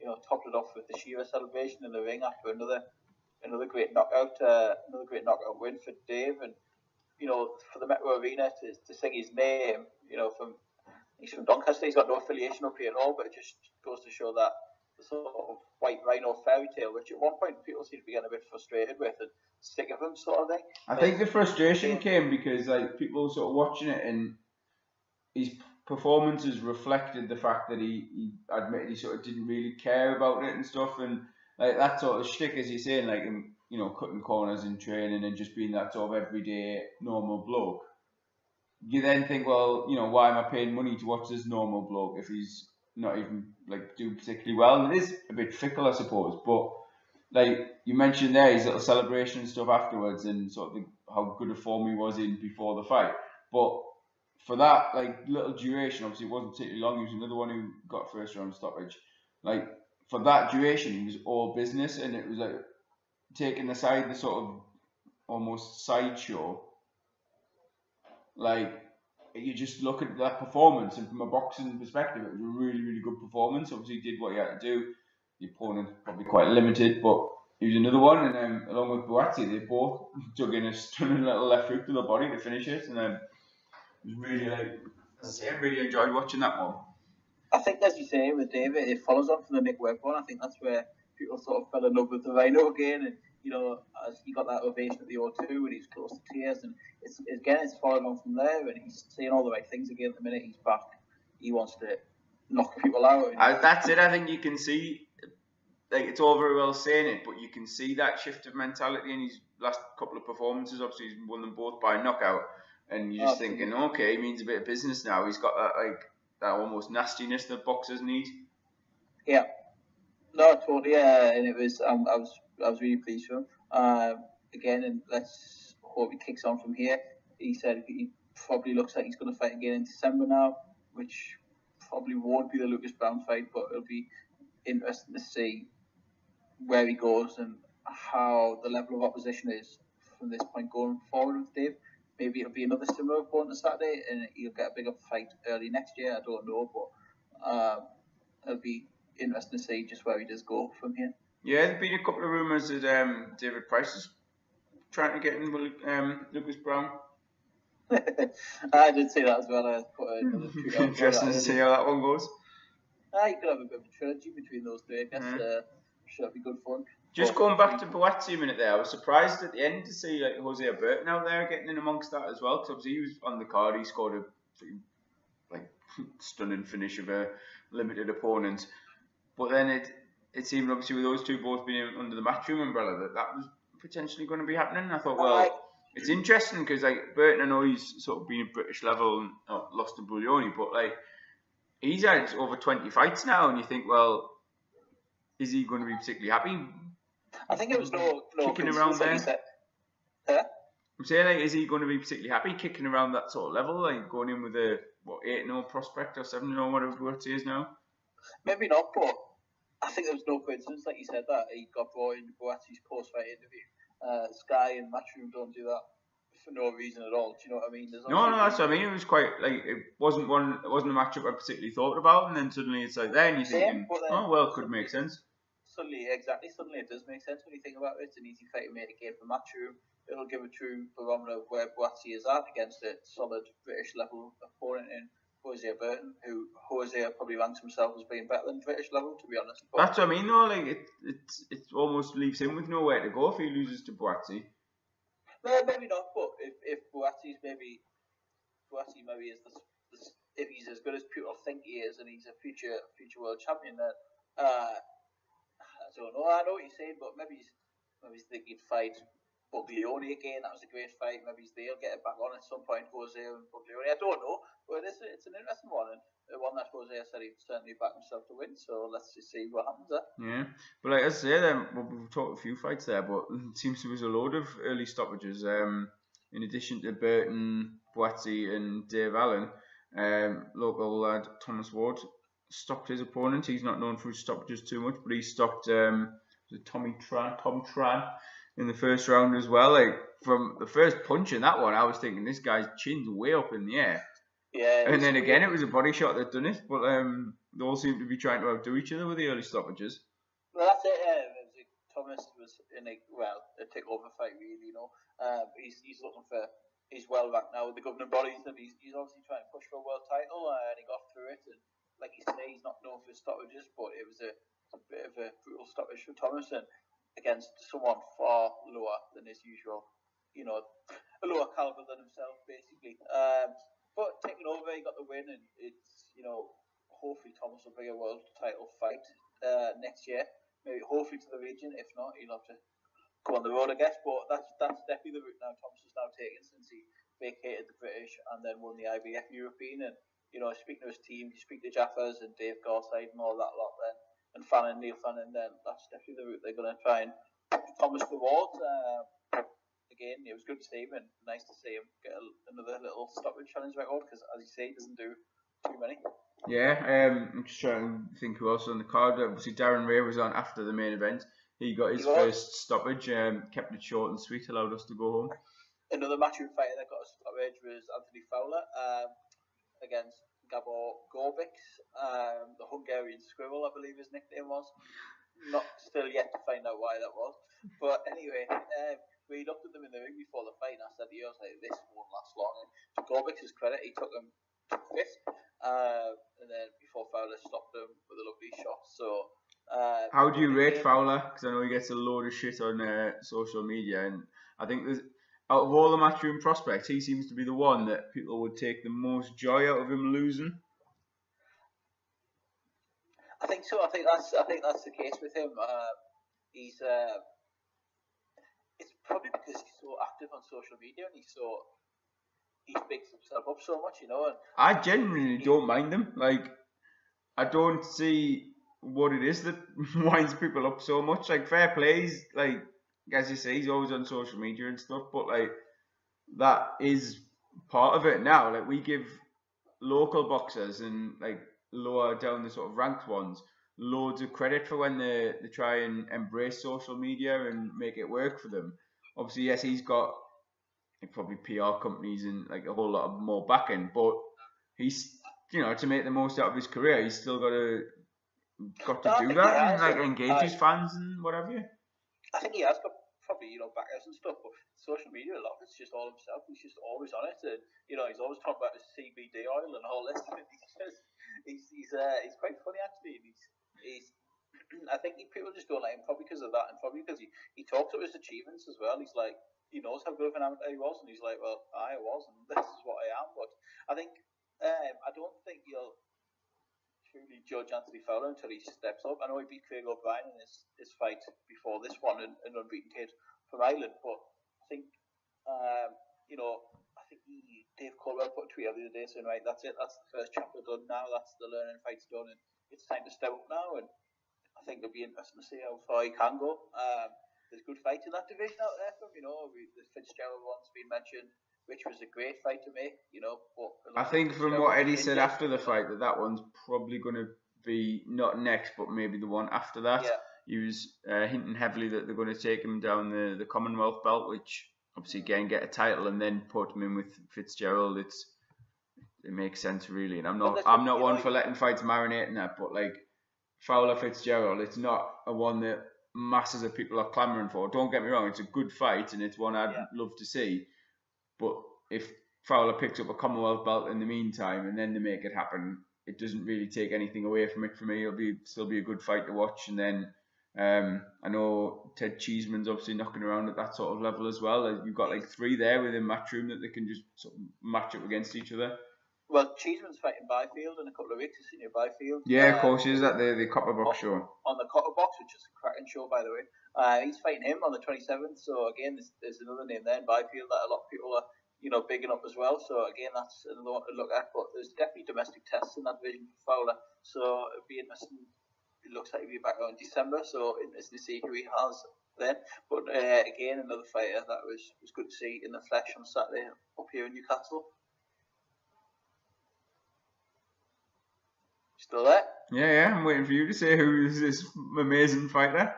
and topped it off with the Shearer celebration in the ring after another great knockout win for Dave, and for the Metro Arena to sing his name, he's from Doncaster, he's got no affiliation up here at all, but it just goes to show that the sort of white rhino fairy tale, which at one point people seem to be getting a bit frustrated with and sick of him, sort of thing. I think the frustration came because like people were sort of watching it, and his performances reflected the fact that he admitted he sort of didn't really care about it and stuff, and like that sort of shtick, as you're saying, like him, cutting corners in training and just being that sort of everyday normal bloke. You then think, well, why am I paying money to watch this normal bloke if he's not even like doing particularly well? And it is a bit fickle, I suppose. But like you mentioned there, his little celebration and stuff afterwards, and sort of how good a form he was in before the fight. But for that like little duration, obviously it wasn't particularly long. He was another one who got first round stoppage. Like for that duration, he was all business, and it was like taking aside the sort of almost sideshow. Like you just look at that performance, and from a boxing perspective, it was a really really good performance. Obviously, he did what he had to do. The opponent probably quite limited, but he was another one. And then along with Boatti, they both dug in a stunning little left hook to the body to finish it, and it was really like, as I say, I really enjoyed watching that one. I think, as you say with David, it follows on from the Nick Webb one. I think that's where people sort of fell in love with the Rhino again, and as he got that ovation at the O2 when he was close to tears, and it's following on from there, and he's saying all the right things again. At the minute he's back, he wants to knock people out. That's it. I think you can see, like, it's all very well saying it, but you can see that shift of mentality in his last couple of performances. Obviously, he's won them both by knockout, and you're just thinking, okay, he means a bit of business now. He's got that almost nastiness that boxers need. Yeah, no, totally. And it was I was really pleased with him. Again, and let's hope he kicks on from here. He said he probably looks like he's going to fight again in December now, which probably won't be the Lucas Brown fight, but it'll be interesting to see where he goes and how the level of opposition is from this point going forward with Dave. Maybe it'll be another similar opponent on Saturday and he'll get a bigger fight early next year. I don't know, but it'll be interesting to see just where he does go from here. Yeah, there's been a couple of rumours that David Price is trying to get in with Lucas Brown. I did see that as well. I put interesting to see how that one goes. You could have a bit of a trilogy between those two, I guess. Should be good fun. Just going back to Boazzi a minute there, I was surprised at the end to see like Jose Burton out there getting in amongst that as well, because obviously he was on the card. He scored a stunning finish of a limited opponent, but then it seemed obviously with those two both being under the Matchroom umbrella that was potentially going to be happening. I thought, well, it's interesting because like Burton, I know he's sort of been at British level and lost to Buglioni, but like he's had over 20 fights now, and you think, well, is he going to be particularly happy? I think it was no kicking around there. Huh? I'm saying, like, is he going to be particularly happy kicking around that sort of level, like going in with a 8-0 prospect or 7-0, whatever it is now? Maybe not, but I think there was no coincidence, like you said, that he got brought into Boazzi's post-fight interview. Sky and Matchroom don't do that for no reason at all. Do you know what I mean? No, that's what I mean. It was quite like it wasn't a matchup I particularly thought about, and then suddenly it's like there, and you're thinking, oh well, it could make sense. Suddenly it does make sense when you think about it. It's an easy fight to make again for Matchroom. It'll give a true barometer of where Boazzi is at against a solid British level opponent in Jose Burton, who Jose probably ranks himself as being better than British level, to be honest. But that's what I mean, though. Like it almost leaves him with nowhere to go if he loses to Boazzi. No, maybe not. But if Boazzi maybe is if he's as good as people think he is, and he's a future world champion, then I don't know. I know what you're saying, but maybe he's thinking he'd fight Buglioni again. That was a great fight. Maybe they'll get it back on at some point, Jose and Buglioni. I don't know, but it's an interesting one, and one that Jose said he'd certainly back himself to win. So let's just see what happens there. Yeah, but like I say, then we've talked a few fights there, but it seems there was a load of early stoppages. In addition to Burton, Boazzi, and Dave Allen, local lad Thomas Ward stopped his opponent. He's not known for his stoppages too much, but he stopped Tom Tran in the first round as well. Like from the first punch in that one, I was thinking this guy's chin's way up in the air. Yeah. And then again, it was a body shot that done it, but they all seem to be trying to outdo each other with the early stoppages. Well, that's it. Thomas was in a takeover fight, really. He's looking for. He's well ranked now with the governing bodies, and he's obviously trying to push for a world title, and he got through it. And like you say, he's not known for stoppages, but it was a bit of a brutal stoppage for Thomas, and against someone far lower than his usual, a lower caliber than himself, basically. But taking over, he got the win, and it's hopefully Thomas will bring a world title fight next year. Maybe hopefully to the region. If not, he'll have to go on the road, I guess. But that's definitely the route now Thomas has now taken since he vacated the British and then won the IBF European. And speaking to his team, you speak to Jaffers and Dave Garside and all that lot then, and Neil Fannin, then that's definitely the route they're going to try and put Thomas towards. Again, it was good to see him and nice to see him get another little stoppage challenge record because, as you say, he doesn't do too many. Yeah, I'm just trying to think who else was on the card. Obviously, Darren Ray was on after the main event. He got his first stoppage, kept it short and sweet, allowed us to go home. Another matchroom fighter that got a stoppage was Anthony Fowler against Gabor Gorbic, the Hungarian Squirrel, I believe his nickname was. Not still yet to find out why that was. But anyway, we looked at them in the ring before the fight and I said, this won't last long. And to Gorbic's credit, he took him fifth, and then before Fowler stopped him with a lovely shot. So. How do you rate Fowler? Because I know he gets a load of shit on social media, and I think out of all the matchroom prospects, he seems to be the one that people would take the most joy out of him losing. I think so. I think that's the case with him. He's it's probably because he's so active on social media and he bigs himself up so much, And I genuinely don't mind him. Like, I don't see what it is that winds people up so much. Like, fair play, he's, like, as you say, he's always on social media and stuff, but like, that is part of it now. Like, we give local boxers and like lower down the sort of ranked ones loads of credit for when they try and embrace social media and make it work for them. Obviously, yes, he's got probably PR companies and like a whole lot of more backing, but he's, to make the most out of his career, he's still got to do that and like engage his fans and whatever. I think he has got probably backers and stuff, but social media a lot of it's just all himself. He's just always on it, and he's always talking about his CBD oil and all this. He's quite funny actually. He's I think people just don't like him probably because of that, and probably because he talks about his achievements as well. He's like, he knows how good of an amateur he was, and he's like, well, I was, and this is what I am. But I think I don't think you'll truly judge Anthony Fowler until he steps up. I know he beat Craig O'Brien in his fight before this one, an unbeaten kid from Ireland, but I think I think Dave Caldwell put a tweet out the other day saying, right, that's it, that's the first chapter done now, that's the learning fight's done, and it's time to step up now. And I think it'll be interesting to see how far he can go. There's good fights in that division out there for him, the Fitzgerald one's been mentioned, which was a great fight to make, but I think from what Eddie said after the fight, that one's probably going to be not next, but maybe the one after that. Yeah. He was hinting heavily that they're going to take him down the Commonwealth belt, which obviously again get a title and then put him in with Fitzgerald. It makes sense really, and I'm not one for letting fights marinate in that, but like Fowler Fitzgerald, it's not a one that masses of people are clamouring for. Don't get me wrong, it's a good fight and it's one I'd love to see. But if Fowler picks up a Commonwealth belt in the meantime and then they make it happen, it doesn't really take anything away from it for me. It'll still be a good fight to watch. And then I know Ted Cheeseman's obviously knocking around at that sort of level as well. You've got like three there within Matchroom that they can just sort of match up against each other. Well, Cheeseman's fighting Byfield in a couple of weeks. He's seen Byfield. Yeah, of course. Is that the Copper Box show? On the Copper Box, which is a cracking show, by the way. He's fighting him on the 27th. So again, there's another name there in Byfield that a lot of people are, bigging up as well. So again, that's another one to look at. But there's definitely domestic tests in that division for Fowler. So it'll be interesting. It looks like he'll be back out in December. So interesting to see who he has then. But again, another fighter that was good to see in the flesh on Saturday up here in Newcastle. Still there? Yeah, I'm waiting for you to say who is this amazing fighter.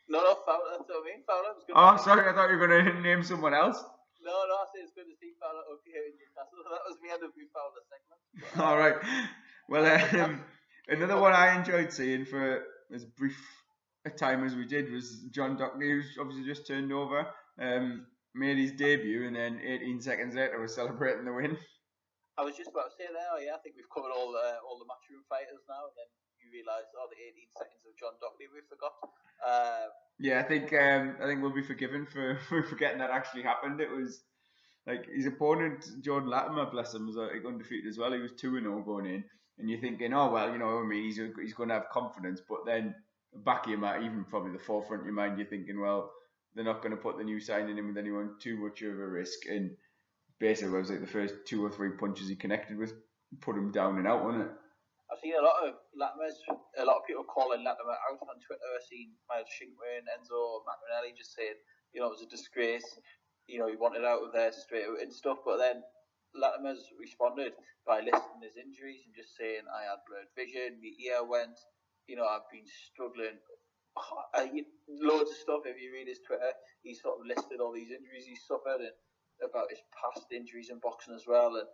No, Fowler, that's what I mean. Fowler was good. Oh, sorry, I thought you were going to name someone else. No, I said it's good to see Fowler up here in Newcastle. That was the end of the Fowler segment. All right. Well, another one I enjoyed seeing for as brief a time as we did was John Dockley, who's obviously just turned over, made his debut, and then 18 seconds later was celebrating the win. I was just about to say there, I think we've covered all the matchroom fighters now, and then you realise, the 18 seconds of John Dockley we forgot. Yeah, I think we'll be forgiven for forgetting that actually happened. It was like his opponent, Jordan Latimer, bless him, was like undefeated as well. He was 2-0 going in, and you're thinking, oh well, he's going to have confidence, but then back of your mind, even probably the forefront of your mind, you're thinking, well, they're not going to put the new signing in with anyone too much of a risk. And basically, it was like the first 2 or 3 punches he connected with put him down and out, wasn't it? I've seen a lot of people calling Latimer out on Twitter. I've seen Miles Shinkwer and Enzo Macronelli just saying, it was a disgrace. He wanted out of there straight away and stuff. But then Latimer's responded by listing his injuries and just saying, I had blurred vision, my ear went, I've been struggling. Loads of stuff. If you read his Twitter, he's sort of listed all these injuries he's suffered and about his past injuries in boxing as well. And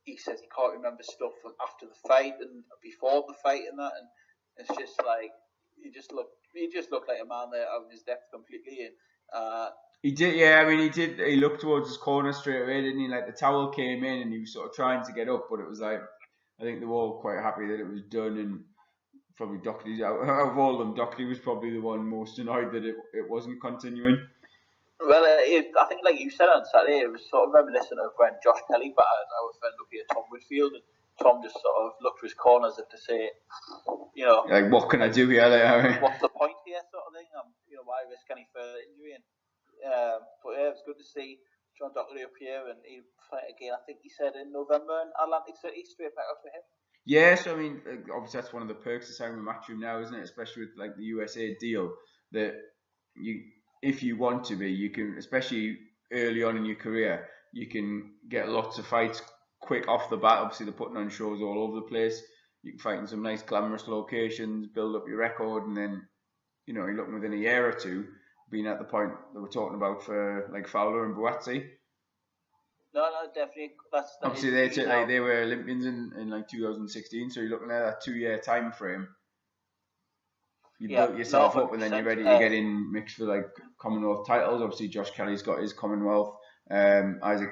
he says he can't remember stuff from after the fight and before the fight and that. And it's just like, he just looked like a man there out of his depth completely. And He did, yeah. I mean, he did. He looked towards his corner straight away, didn't he? Like the towel came in, and he was sort of trying to get up, but it was like I think they were all quite happy that it was done, and probably Doherty's out of all of them. Doherty was probably the one most annoyed that it wasn't continuing. Well, I think, like you said on Saturday, it was sort of reminiscent of when Josh Kelly battered our friend up here, Tom Whitfield, and Tom just sort of looked for his corner as if to say, you know, like, what can I do here? Like, what's the point here, sort of thing. Why risk any further injury? And but yeah, it was good to see John Doherty up here, and he'll fight again. I think he said in November in Atlantic City, straight back up for him. Yes, I mean, obviously that's one of the perks of signing with Matchroom now, isn't it? Especially with like the USA deal, that if you want to be, you can, especially early on in your career, you can get lots of fights quick off the bat. Obviously, they're putting on shows all over the place. You can fight in some nice glamorous locations, build up your record, and then, you're looking within a year or two, being at the point that we're talking about for like Fowler and Buatsi. No, definitely. Obviously, they were Olympians in like 2016, so you're looking at that 2-year time frame. You built yourself up, and then you're ready to get in mixed for like Commonwealth titles. Obviously, Josh Kelly's got his Commonwealth. Isaac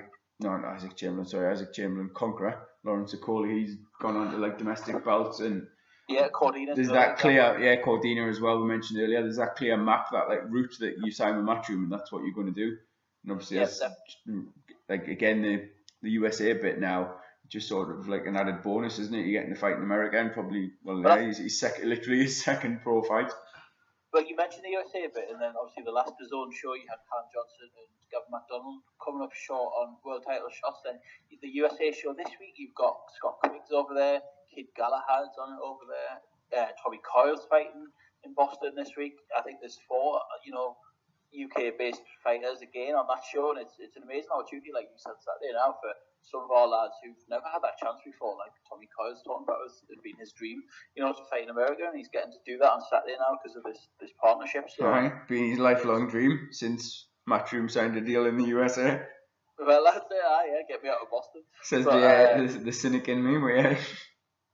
Chamberlain conqueror. Lawrence Okoli, he's gone on to like domestic belts, and Cordina. There's that clear, Cordina as well. We mentioned earlier. There's that clear map, that like route that you sign with Matchroom, and that's what you're going to do. And obviously, like again the USA bit now, just sort of like an added bonus, isn't it? You're getting to fight in America, and probably he's literally his second pro fight. But you mentioned the USA bit, and then obviously the last DAZN show you had Callum Johnson and Gavin McDonald coming up short on world title shots. Then the USA show this week, you've got Scott Quiggs over there, Kid Galahad's on it over there, Tommy Coyle's fighting in Boston this week. I think there's 4, UK-based fighters again on that show, and it's an amazing opportunity, like you said Saturday now, for some of our lads who've never had that chance before, like Tommy Coyle's talking about it's been his dream, to fight in America, and he's getting to do that on Saturday now because of this partnership. So, been his lifelong dream since Matchroom signed a deal in the USA. Well, that's it. Get me out of Boston. Says the cynic in me, but yeah.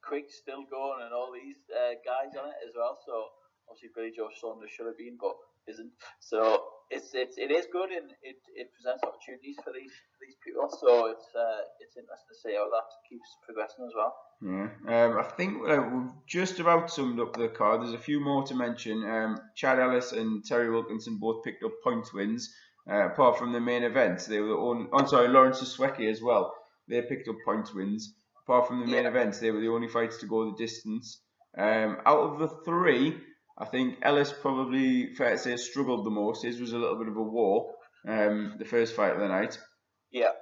Quick's still going, and all these guys on it as well. So obviously Billy Joe Saunders should have been, but isn't. So it is good, and it presents opportunities for these people. So it's interesting to see how that keeps progressing as well. Yeah, I think we've just about summed up the card. There's a few more to mention. Chad Ellis and Terry Wilkinson both picked up points wins. Apart from the main event, they were the only. Lawrence Swecki as well. They picked up points wins. Apart from the main events, they were the only fights to go the distance. Out of the 3, I think Ellis probably, fair to say, struggled the most. His was a little bit of a war, the first fight of the night. Yeah.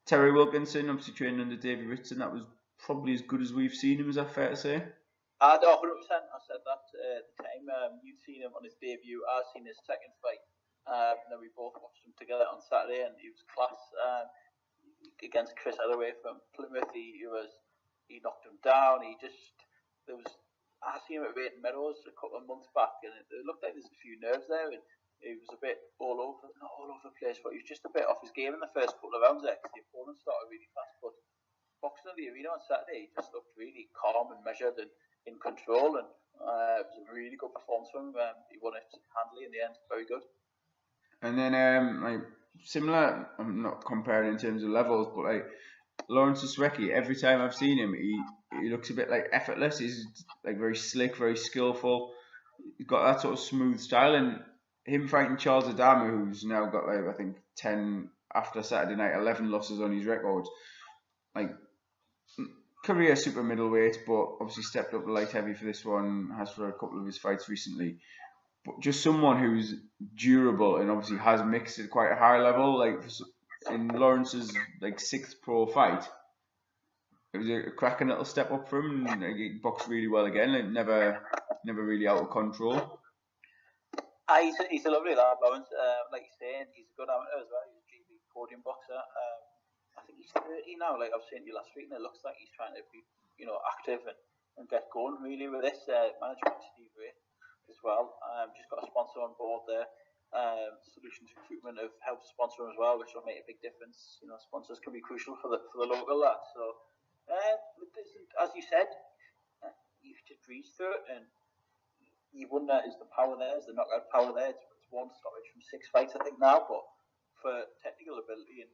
Terry Wilkinson, obviously training under Davey Ritson, that was probably as good as we've seen him, is that fair to say? No, 100%. I said that at the time. You'd seen him on his debut. I've seen his second fight. And then we both watched him together on Saturday, and he was class. Against Chris Holloway from Plymouth, he knocked him down. I seen him at Waiting Meadows a couple of months back, and it looked like there's a few nerves there, and he was a bit not all over the place, but he was just a bit off his game in the first couple of rounds there, because the opponent started really fast. But boxing in the arena on Saturday, he just looked really calm and measured and in control, and it was a really good performance from him. He won it handily in the end. Very good. And then similar, I'm not comparing in terms of levels, but like Lawrence Swecki, every time I've seen him, he looks a bit like effortless. He's like very slick, very skillful. He's got that sort of smooth style, and him fighting Charles Adama, who's now got like I think 10 after Saturday night, 11 losses on his record. Like career super middleweight, but obviously stepped up to light heavy for this one. Has for a couple of his fights recently. But just someone who's durable and obviously has mixed at quite a high level. Like in Lawrence's like 6th pro fight, it was a cracking little step up for him. And he boxed really well again. Like never really out of control. He's a lovely lad, Lawrence. Like you're saying, he's a good amateur as well. He's a GB podium boxer. I think he's 30 now. Like I've seen you last week, and it looks like he's trying to be, active and get going really with this management. Steve Ray as well. Just got a sponsor on board there. Solutions Recruitment have helped sponsor him as well, which will make a big difference. Sponsors can be crucial for the local lads. So, as you said, you just breeze through it, and you wonder, is the power there? Is the knockout power there? It's one stoppage from 6 fights, I think now. But for technical ability and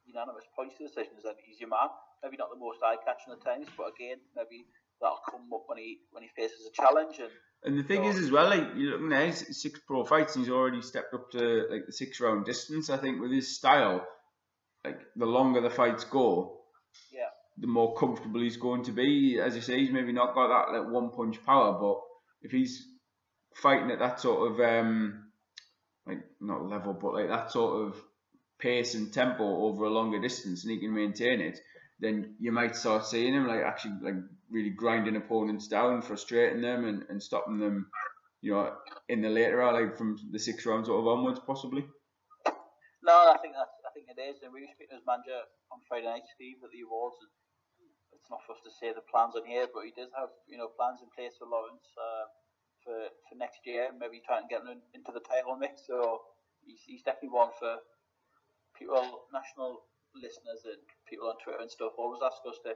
unanimous points decisions, and he's your man. Maybe not the most eye-catching at times, but again, maybe that'll come up when he faces a challenge. And the thing is as well, like you're looking at his 6 pro fights, and he's already stepped up to like the 6-round distance. I think with his style, like the longer the fights go, the more comfortable he's going to be. As you say, he's maybe not got that like one-punch power, but if he's fighting at that sort of like not level, but like that sort of pace and tempo over a longer distance, and he can maintain it, then you might start seeing him like actually like really grinding opponents down, frustrating them, and stopping them, in the later round, like from the 6 rounds sort of onwards, possibly. No, I think it is, and we were speaking to his manager on Friday night, Steve, at the awards. And it's not for us to say the plans on here, but he does have plans in place for Lawrence for next year, maybe trying to get him into the title mix. So he's definitely one for people, national listeners and people on Twitter and stuff always ask us to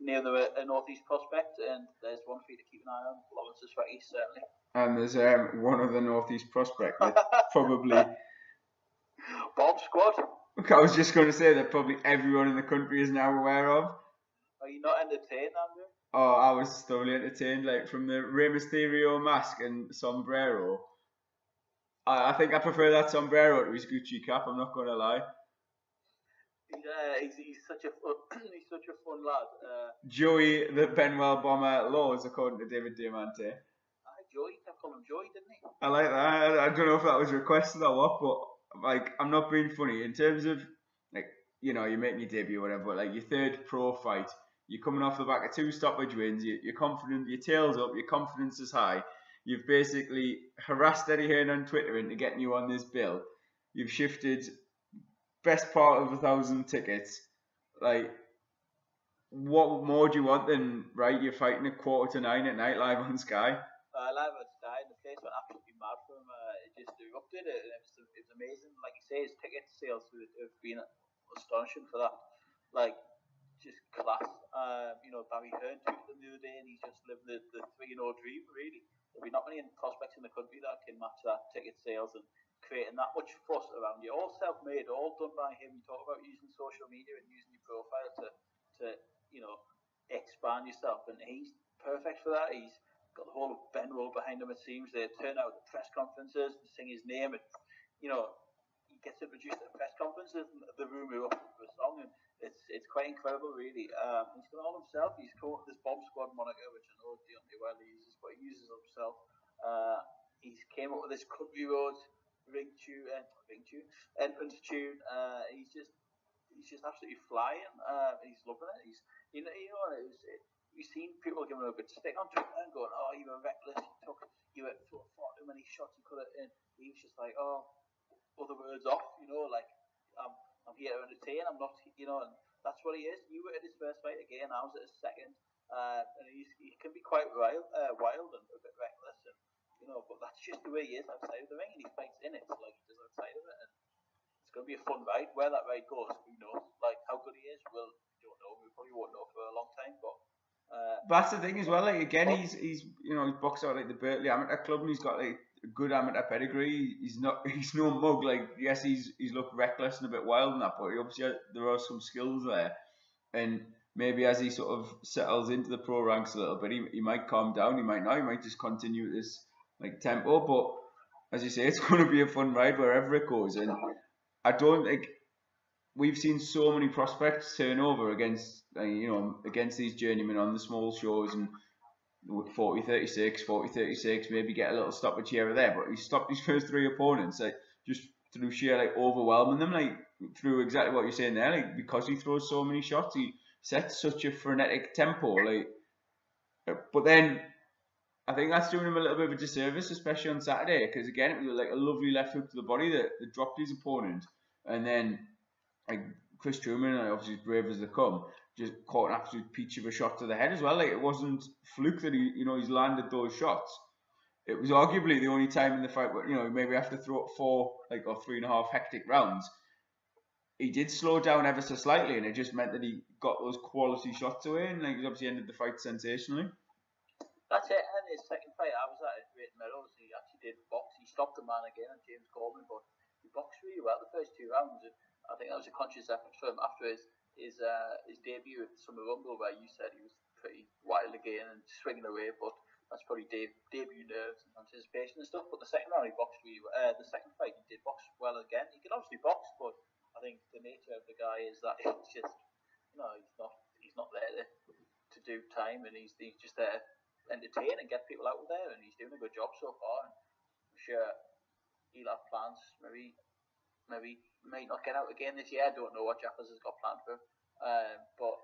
name them a northeast prospect, and there's one for you to keep an eye on. Lawrence is right, certainly. And there's one other northeast prospect that probably Bomb Squad. Look, I was just going to say that probably everyone in the country is now aware of. Are you not entertained, Andrew? Oh, I was thoroughly entertained, like from the Rey Mysterio mask and sombrero. I think I prefer that sombrero to his Gucci cap. I'm not going to lie. He's such a fun lad. Joey, the Benwell bomber, Laws, according to David Diamante. Joey, kept calling him Joey, didn't he? I like that. I don't know if that was requested or what, but like, I'm not being funny in terms of like, you're making your debut or whatever, but like your 3rd pro fight, you're coming off the back of 2 stoppage wins, you're confident, your tail's up, your confidence is high. You've basically harassed Eddie Hearn on Twitter into getting you on this bill. You've shifted best part of 1,000 tickets. Like, what more do you want than, right, you're fighting at 8:45 at night live on Sky? Live on Sky, and the place went absolutely mad for him. It just erupted. It was amazing. Like you say, his ticket sales have been astonishing for that. Like, just class. Barry Hearn tweeted him the other day, and he's just living the 3-0 dream, really. There'll be not many prospects in the country that can match that ticket sales and creating that much fuss around you. All self-made, all done by him. You talk about using social media and using your profile to expand yourself, and he's perfect for that. He's got the whole of Benwell behind him, it seems. They turn out at the press conferences and sing his name, and he gets introduced at press conferences and the room erupts into a song, and it's quite incredible, really. He's done all himself. He's caught this Bomb Squad moniker, which I know Deontay Wilder uses, but he uses himself. He's came up with this Country Road entrance tune. He's just absolutely flying. He's loving it. We've seen people giving him a good stick on Twitter and going, "Oh, you were reckless. You were far too many shots. You could have." And he was just like, "Oh, other words off. Like I'm here to entertain. I'm not, and that's what he is. You were at his first fight again. I was at his second, and he can be quite wild and a bit reckless, and but that's just the way he is outside of the ring, and he fights in it like he does outside of it, and it's going to be a fun ride. Where that ride goes, who knows? Like how good he is, we don't know. We probably won't know for a long time, but. That's the thing as well. Like again, he's boxed out like the Berkeley Amateur Club, and he's got like a good amateur pedigree. He's no mug. Like yes, he's looked reckless and a bit wild and that, but obviously there are some skills there. And maybe as he sort of settles into the pro ranks a little bit, he might calm down. He might not. He might just continue this like tempo. But as you say, it's going to be a fun ride wherever it goes. And I don't think. We've seen so many prospects turn over against these journeymen on the small shows and 40-36, 40-36, maybe get a little stoppage here or there. But he stopped his first 3 opponents like just through sheer like overwhelming them, like through exactly what you're saying there, like because he throws so many shots, he sets such a frenetic tempo, like. But then I think that's doing him a little bit of a disservice, especially on Saturday, because again it was like a lovely left hook to the body that dropped his opponent, and then. Like Chris Truman, obviously as brave as they come, just caught an absolute peach of a shot to the head as well. Like it wasn't fluke that he's landed those shots. It was arguably the only time in the fight where maybe after 4 or 3.5 hectic rounds, he did slow down ever so slightly, and it just meant that he got those quality shots away, and like he obviously ended the fight sensationally. That's it. And his second fight, I was at Great Meadows. He actually did box. He stopped the man again, James Gorman, but he boxed really well the first 2 rounds. And I think that was a conscious effort for him after his debut at the Summer Rumble, where you said he was pretty wild again and swinging away. But that's probably debut nerves and anticipation and stuff. But the second round, he boxed really well. The second fight, he did box well again. He can obviously box, but I think the nature of the guy is that it's just, he's not there to do time, and he's just there entertain and get people out of there, and he's doing a good job so far. And I'm sure he'll have plans. Maybe might not get out again this year. I don't know what Jaffers has got planned for him, but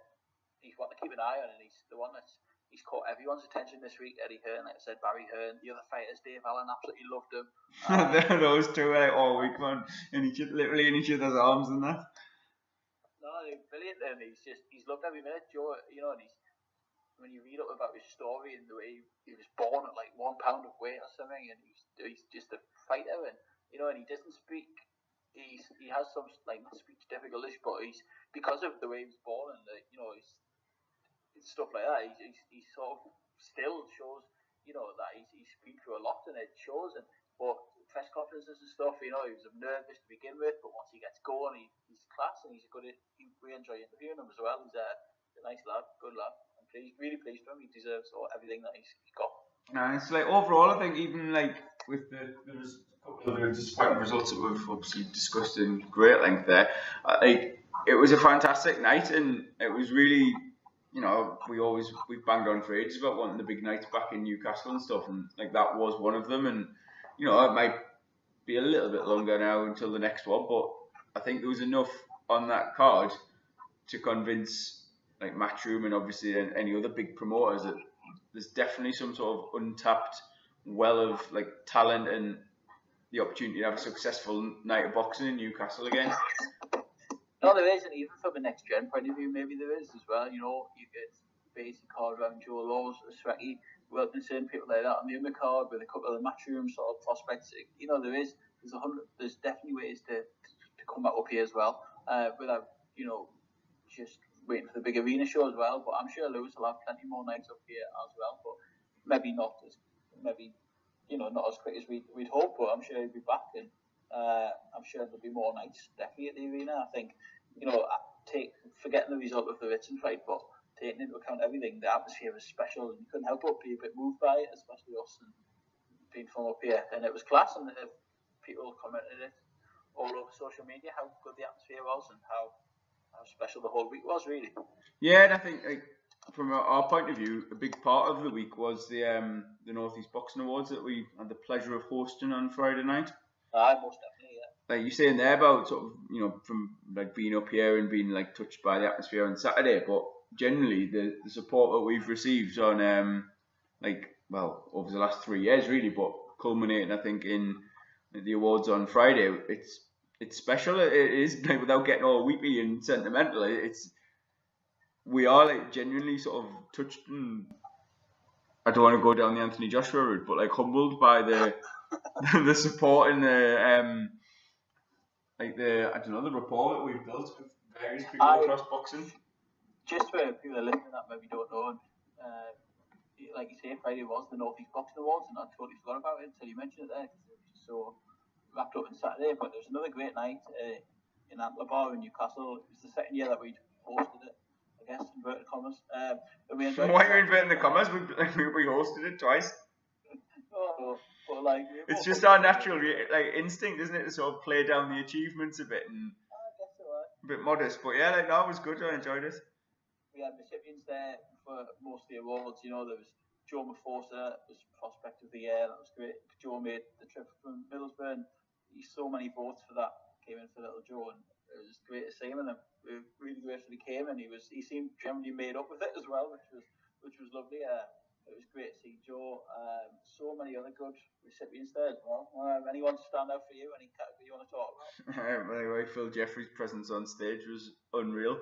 he's one to keep an eye on, and he's the one he's caught everyone's attention this week. Eddie Hearn, like I said, Barry Hearn, the other fighters, Dave Allen absolutely loved him. Those two all week, man, literally in each other's arms and that. No, they're brilliant, and he's loved every minute. Joe, and when you read up about his story and the way he was born at like 1 pound of weight or something, and he's just a fighter, and and he doesn't speak. He has some like speech difficulties, but he's because of the way he was born and he's stuff like that. He sort of still shows that he's been through a lot, and it shows. And but press conferences and stuff, he was nervous to begin with, but once he gets going, he's class, and we enjoy interviewing him as well. He's a nice lad, good lad. Really pleased for him. He deserves everything that he's got. And it's like overall, I think even like with there was a couple of disappointing results that we've obviously discussed in great length there. It was a fantastic night, and it was really, we've banged on for ages about wanting the big nights back in Newcastle and stuff, and like that was one of them. And it might be a little bit longer now until the next one, but I think there was enough on that card to convince like Matchroom and obviously any other big promoters that there's definitely some sort of untapped well of like talent and the opportunity to have a successful night of boxing in Newcastle again. No, there is, and even from a next gen point of view, maybe there is as well. You get basic card around Joe Laws, Sweaty, Wilkinson, people like that on the undercard with a couple of the Matchroom sort of prospects. There's definitely ways to come back up here as well, without just waiting for the big arena show as well. But I'm sure Lewis will have plenty more nights up here as well, but maybe not as quick as we'd hope. But I'm sure he'll be back, and I'm sure there'll be more nights definitely at the arena. I think forgetting the result of the Ritson fight, but taking into account everything, the atmosphere was special, and you couldn't help but be a bit moved by it, especially us and being from up here. And it was class, and people commented it all over social media how good the atmosphere was and how special the whole week was, really. Yeah, and I think from our point of view, a big part of the week was the North East Boxing Awards that we had the pleasure of hosting on Friday night. Most definitely, yeah. Like you're saying there about sort of from like being up here and being like touched by the atmosphere on Saturday, but generally the support that we've received on over the last 3 years really, but culminating I think in the awards on Friday, it's special. It is like, without getting all weepy and sentimental. We are like genuinely sort of touched, and I don't want to go down the Anthony Joshua route, but like humbled by the the support and the rapport that we've built with various people across boxing. Just for people listening that maybe don't know, like you say, Friday was the North East Boxing Awards, and I totally forgot about it until you mentioned it there. So wrapped up on Saturday, but there was another great night in Antler Bar in Newcastle. It was the second year that we'd hosted it, I guess, inverted commas. Why are you inverting the commas? We hosted it twice. It's just our natural instinct, isn't it, to sort of play down the achievements a bit and a bit modest. But yeah, that was good. I enjoyed it. We had recipients there for most of the awards. There was Joe Mafosa was Prospect of the Year. That was great. Joe made the trip from Middlesbrough. So many votes for that came in for little Joe, and it was great to see him. And we were really grateful he came, and he seemed generally made up with it as well, which was lovely. It was great to see Joe. So many other good recipients there as well. Anyone to stand out for you? Any category you want to talk about? Anyway, Phil Jeffries' presence on stage was unreal.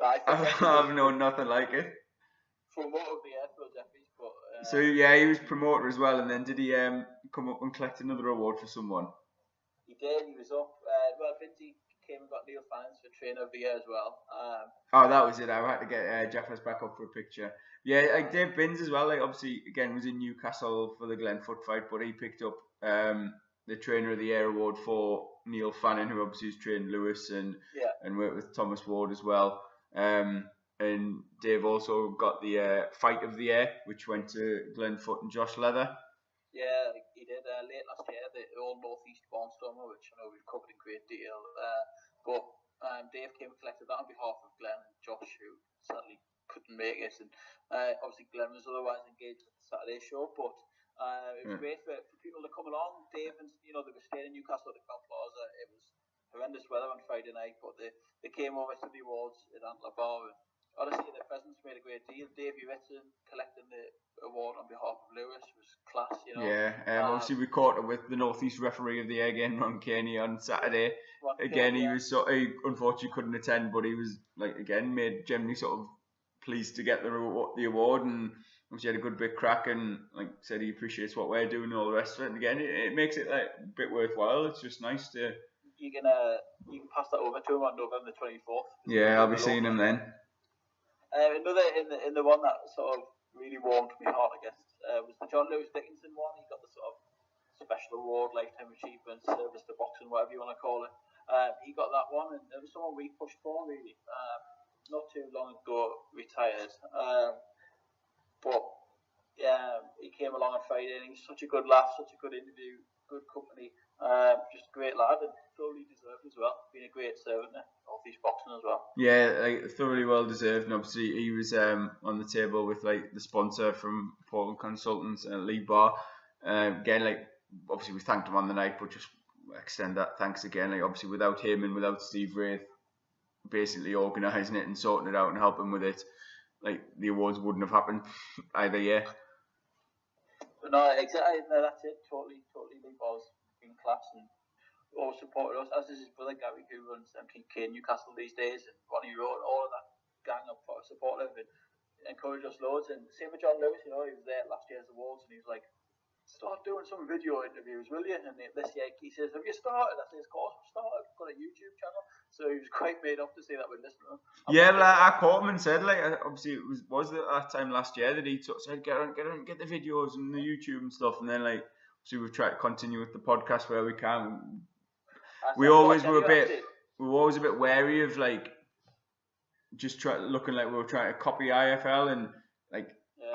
I've known nothing like it. Promoter of the year, Phil Jeffries. But, so yeah, he was promoter as well, and then did he come up and collect another award for someone? He did. He was up. Vinci came and got Neil Fines for trainer of the year as well. Oh, that was it. I had to get Jeffers back up for a picture. Yeah, like Dave Binns as well. Like obviously, again, was in Newcastle for the Glenfoot fight, but he picked up the Trainer of the Year award for Neil Fannin, who obviously has trained Lewis and worked with Thomas Ward as well. And Dave also got the Fight of the Year, which went to Glenfoot and Josh Leather. Yeah, he did late last year, the old North East Barnstormer, which I know we've covered in great detail. But Dave came and collected that on behalf of Glenn and Josh, who sadly couldn't make it. And obviously Glenn was otherwise engaged at the Saturday show, but it was great for people to come along. Dave and, they were staying in Newcastle at the Crown Plaza. It was horrendous weather on Friday night, but they came over to the awards at Antler Bar, and honestly, their presence made a great deal. Davey Ritson collecting the award on behalf of Lewis was class, Yeah, obviously we caught up with the North East Referee of the Year again, Ron Kearney, on Saturday. He was he unfortunately couldn't attend, but he was made generally sort of pleased to get the award, and obviously had a good bit crack, and said he appreciates what we're doing and all the rest of it. And again, it makes it a bit worthwhile. It's just nice to. You can pass that over to him on November 24th. Yeah, I'll be seeing him then. Another in the one that sort of really warmed my heart, I guess, was the John Lewis Dickinson one. He got the sort of special award, lifetime achievement, service to boxing, whatever you want to call it. He got that one, and it was someone we pushed for really. Not too long ago, retired. But yeah, he came along on Friday, and he's such a good laugh, such a good interview, good company. Just a great lad, and thoroughly deserved as well. Been a great servant to North East boxing as well. Yeah, thoroughly well deserved, and obviously he was on the table with the sponsor from Portland Consultants, Lee Barr. Again, obviously we thanked him on the night, but just extend that thanks again. Obviously without him and without Steve Wraith basically organising it and sorting it out and helping with it, the awards wouldn't have happened either year. But no, exactly. No, that's it. Totally. Lee Barr's been class and always supported us, as is his brother Gary, who runs MTK Newcastle these days, and Ronnie Rowe, and all of that gang of supportive and encouraged us loads. And same with John Lewis, he was there at last year's awards, and he was like, start doing some video interviews, will you? And this year he says, have you started? I says, of course I've started. I've got a YouTube channel. So he was quite made up to say that we're listening. Yeah, well, I caught him and said, obviously it was that time last year that he said, get on, get the videos and the YouTube and stuff. And then obviously we've tried to continue with the podcast where we can. We always were a bit wary of just looking like we were trying to copy IFL, and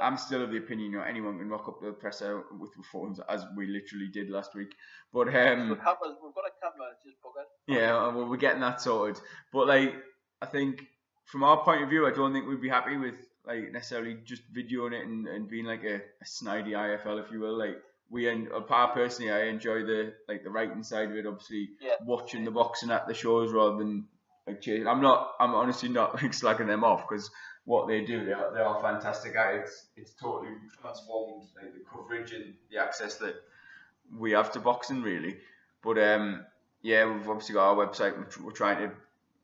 I'm still of the opinion anyone can rock up the presser with the phones, as we literally did last week. But we've got a camera, just buggered. Yeah, well, we're getting that sorted. But I think from our point of view, I don't think we'd be happy with necessarily just videoing it and being a snidey IFL, if you will. Personally, I enjoy the writing side of it. Obviously, watching the boxing at the shows rather than chasing. I'm honestly not slagging them off, because what they do, they are fantastic at it. It's totally transformed the coverage and the access that we have to boxing, really. But we've obviously got our website, which we're trying to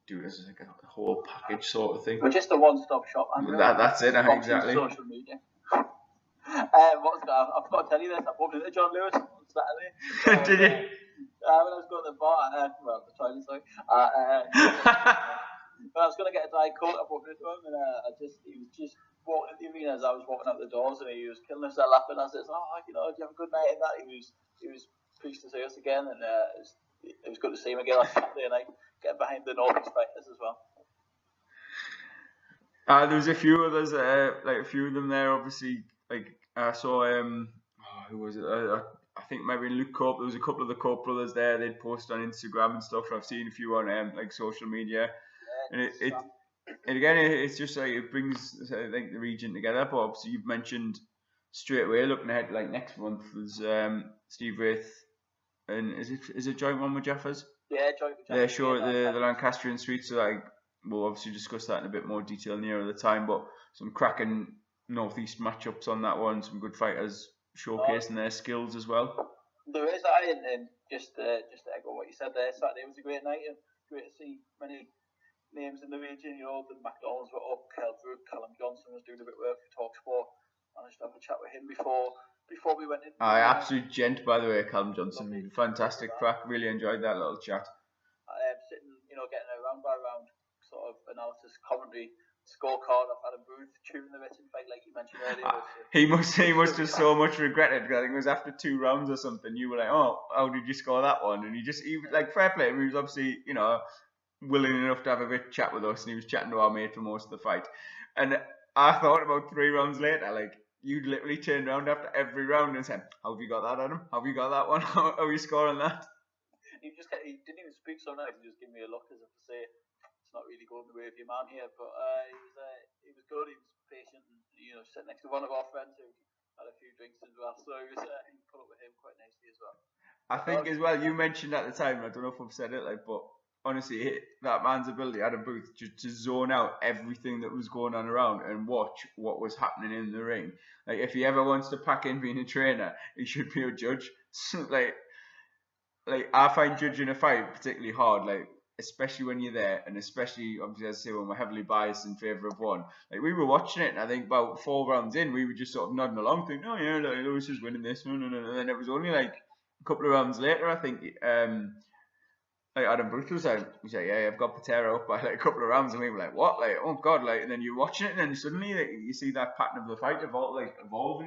do as a whole package sort of thing. We're just a one-stop shop. That's it, exactly. Social media. I forgot to tell you this. I bumped into John Lewis on Saturday. Did you? When I was going to the bar, the toilet, sorry. When I was going to get a Diet Coke, I bumped into him, and he was just walking the arena as I was walking out the doors, and he was killing himself laughing. I said, do you have a good night? And that he was pleased to see us again, and it was good to see him again on Saturday night, getting behind the North East fighters as well. There was a few others, a few of them there. Obviously, I saw who was it? I think maybe Luke Cope. There was a couple of the Cope brothers there. They'd post on Instagram and stuff. I've seen a few on social media, and it's just it brings the region together. But obviously, you've mentioned straight away looking ahead next month. There's Steve Wraith, and is it joint one with Jeffers? Yeah, joint with Jeffers. Yeah, sure. The Lancastrian Street. So we'll obviously discuss that in a bit more detail nearer the time. But some cracking Northeast matchups on that one. Some good fighters showcasing their skills as well. There is, and just to echo what you said there, Saturday was a great night, and great to see many names in the region. The McDonald's were up, Callum Johnson was doing a bit of work for TalkSport. Managed to have a chat with him before we went in. Absolute gent, by the way, Callum Johnson. Fantastic crack. Really enjoyed that little chat. Sitting getting a round by round sort of analysis, commentary, scorecard of Adam Booth during the written fight, like you mentioned earlier. He must have so much regretted, because I think it was after 2 rounds or something. You were like, oh, how did you score that one? And he like, fair play. He was obviously, willing enough to have a bit chat with us, and he was chatting to our mate for most of the fight. And I thought about 3 rounds later, like, you'd literally turned around after every round and said, how have you got that, Adam? How have you got that one? How are you scoring that? He didn't even speak so nice. He just gave me a look as if to say, it's not really going the way of your man here. But he was good. He was patient, and sitting next to one of our friends who had a few drinks as well. So he put up with him quite nicely as well. I think as well, you mentioned at the time, I don't know if I've said it, like, but honestly, that man's ability, Adam Booth, to zone out everything that was going on around and watch what was happening in the ring. Like, if he ever wants to pack in being a trainer, he should be a judge. like I find judging a fight particularly hard, like, especially when you're there, and especially, obviously, as I say, when we're heavily biased in favour of one. Like, we were watching it, and I think about 4 rounds in, we were just sort of nodding along, thinking, oh yeah, like, Lewis is winning this, no. And then it was only like a couple of rounds later, I think, like, Adam Booth was like, yeah, I've got Patera up by like a couple of rounds, and we were like, what? Like, oh god, like, and then you're watching it, and then suddenly, like, you see that pattern of the fight evolving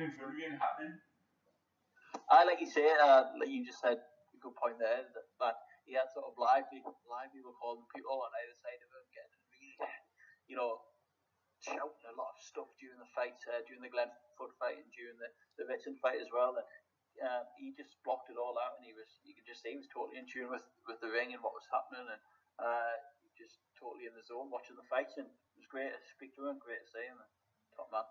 in front of you and happening. Like you say, like you just said, a good point there, that he had sort of lively recording people on either side of him, getting really, shouting a lot of stuff during the fight, during the Glenfoot fight and during the Ritson fight as well. And he just blocked it all out, and you could just see he was totally in tune with the ring and what was happening, and just totally in the zone watching the fights. And it was great to speak to him, great to see him, top man.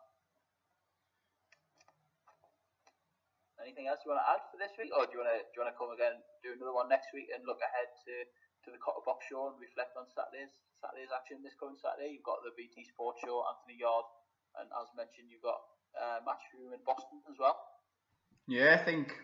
Anything else you want to add for this week, or do you want to come again, do another one next week, and look ahead to the Cotter Box show and reflect on Saturday's action this coming Saturday? You've got the BT Sports show, Anthony Yard, and as mentioned, you've got Matchroom in Boston as well. Yeah, I think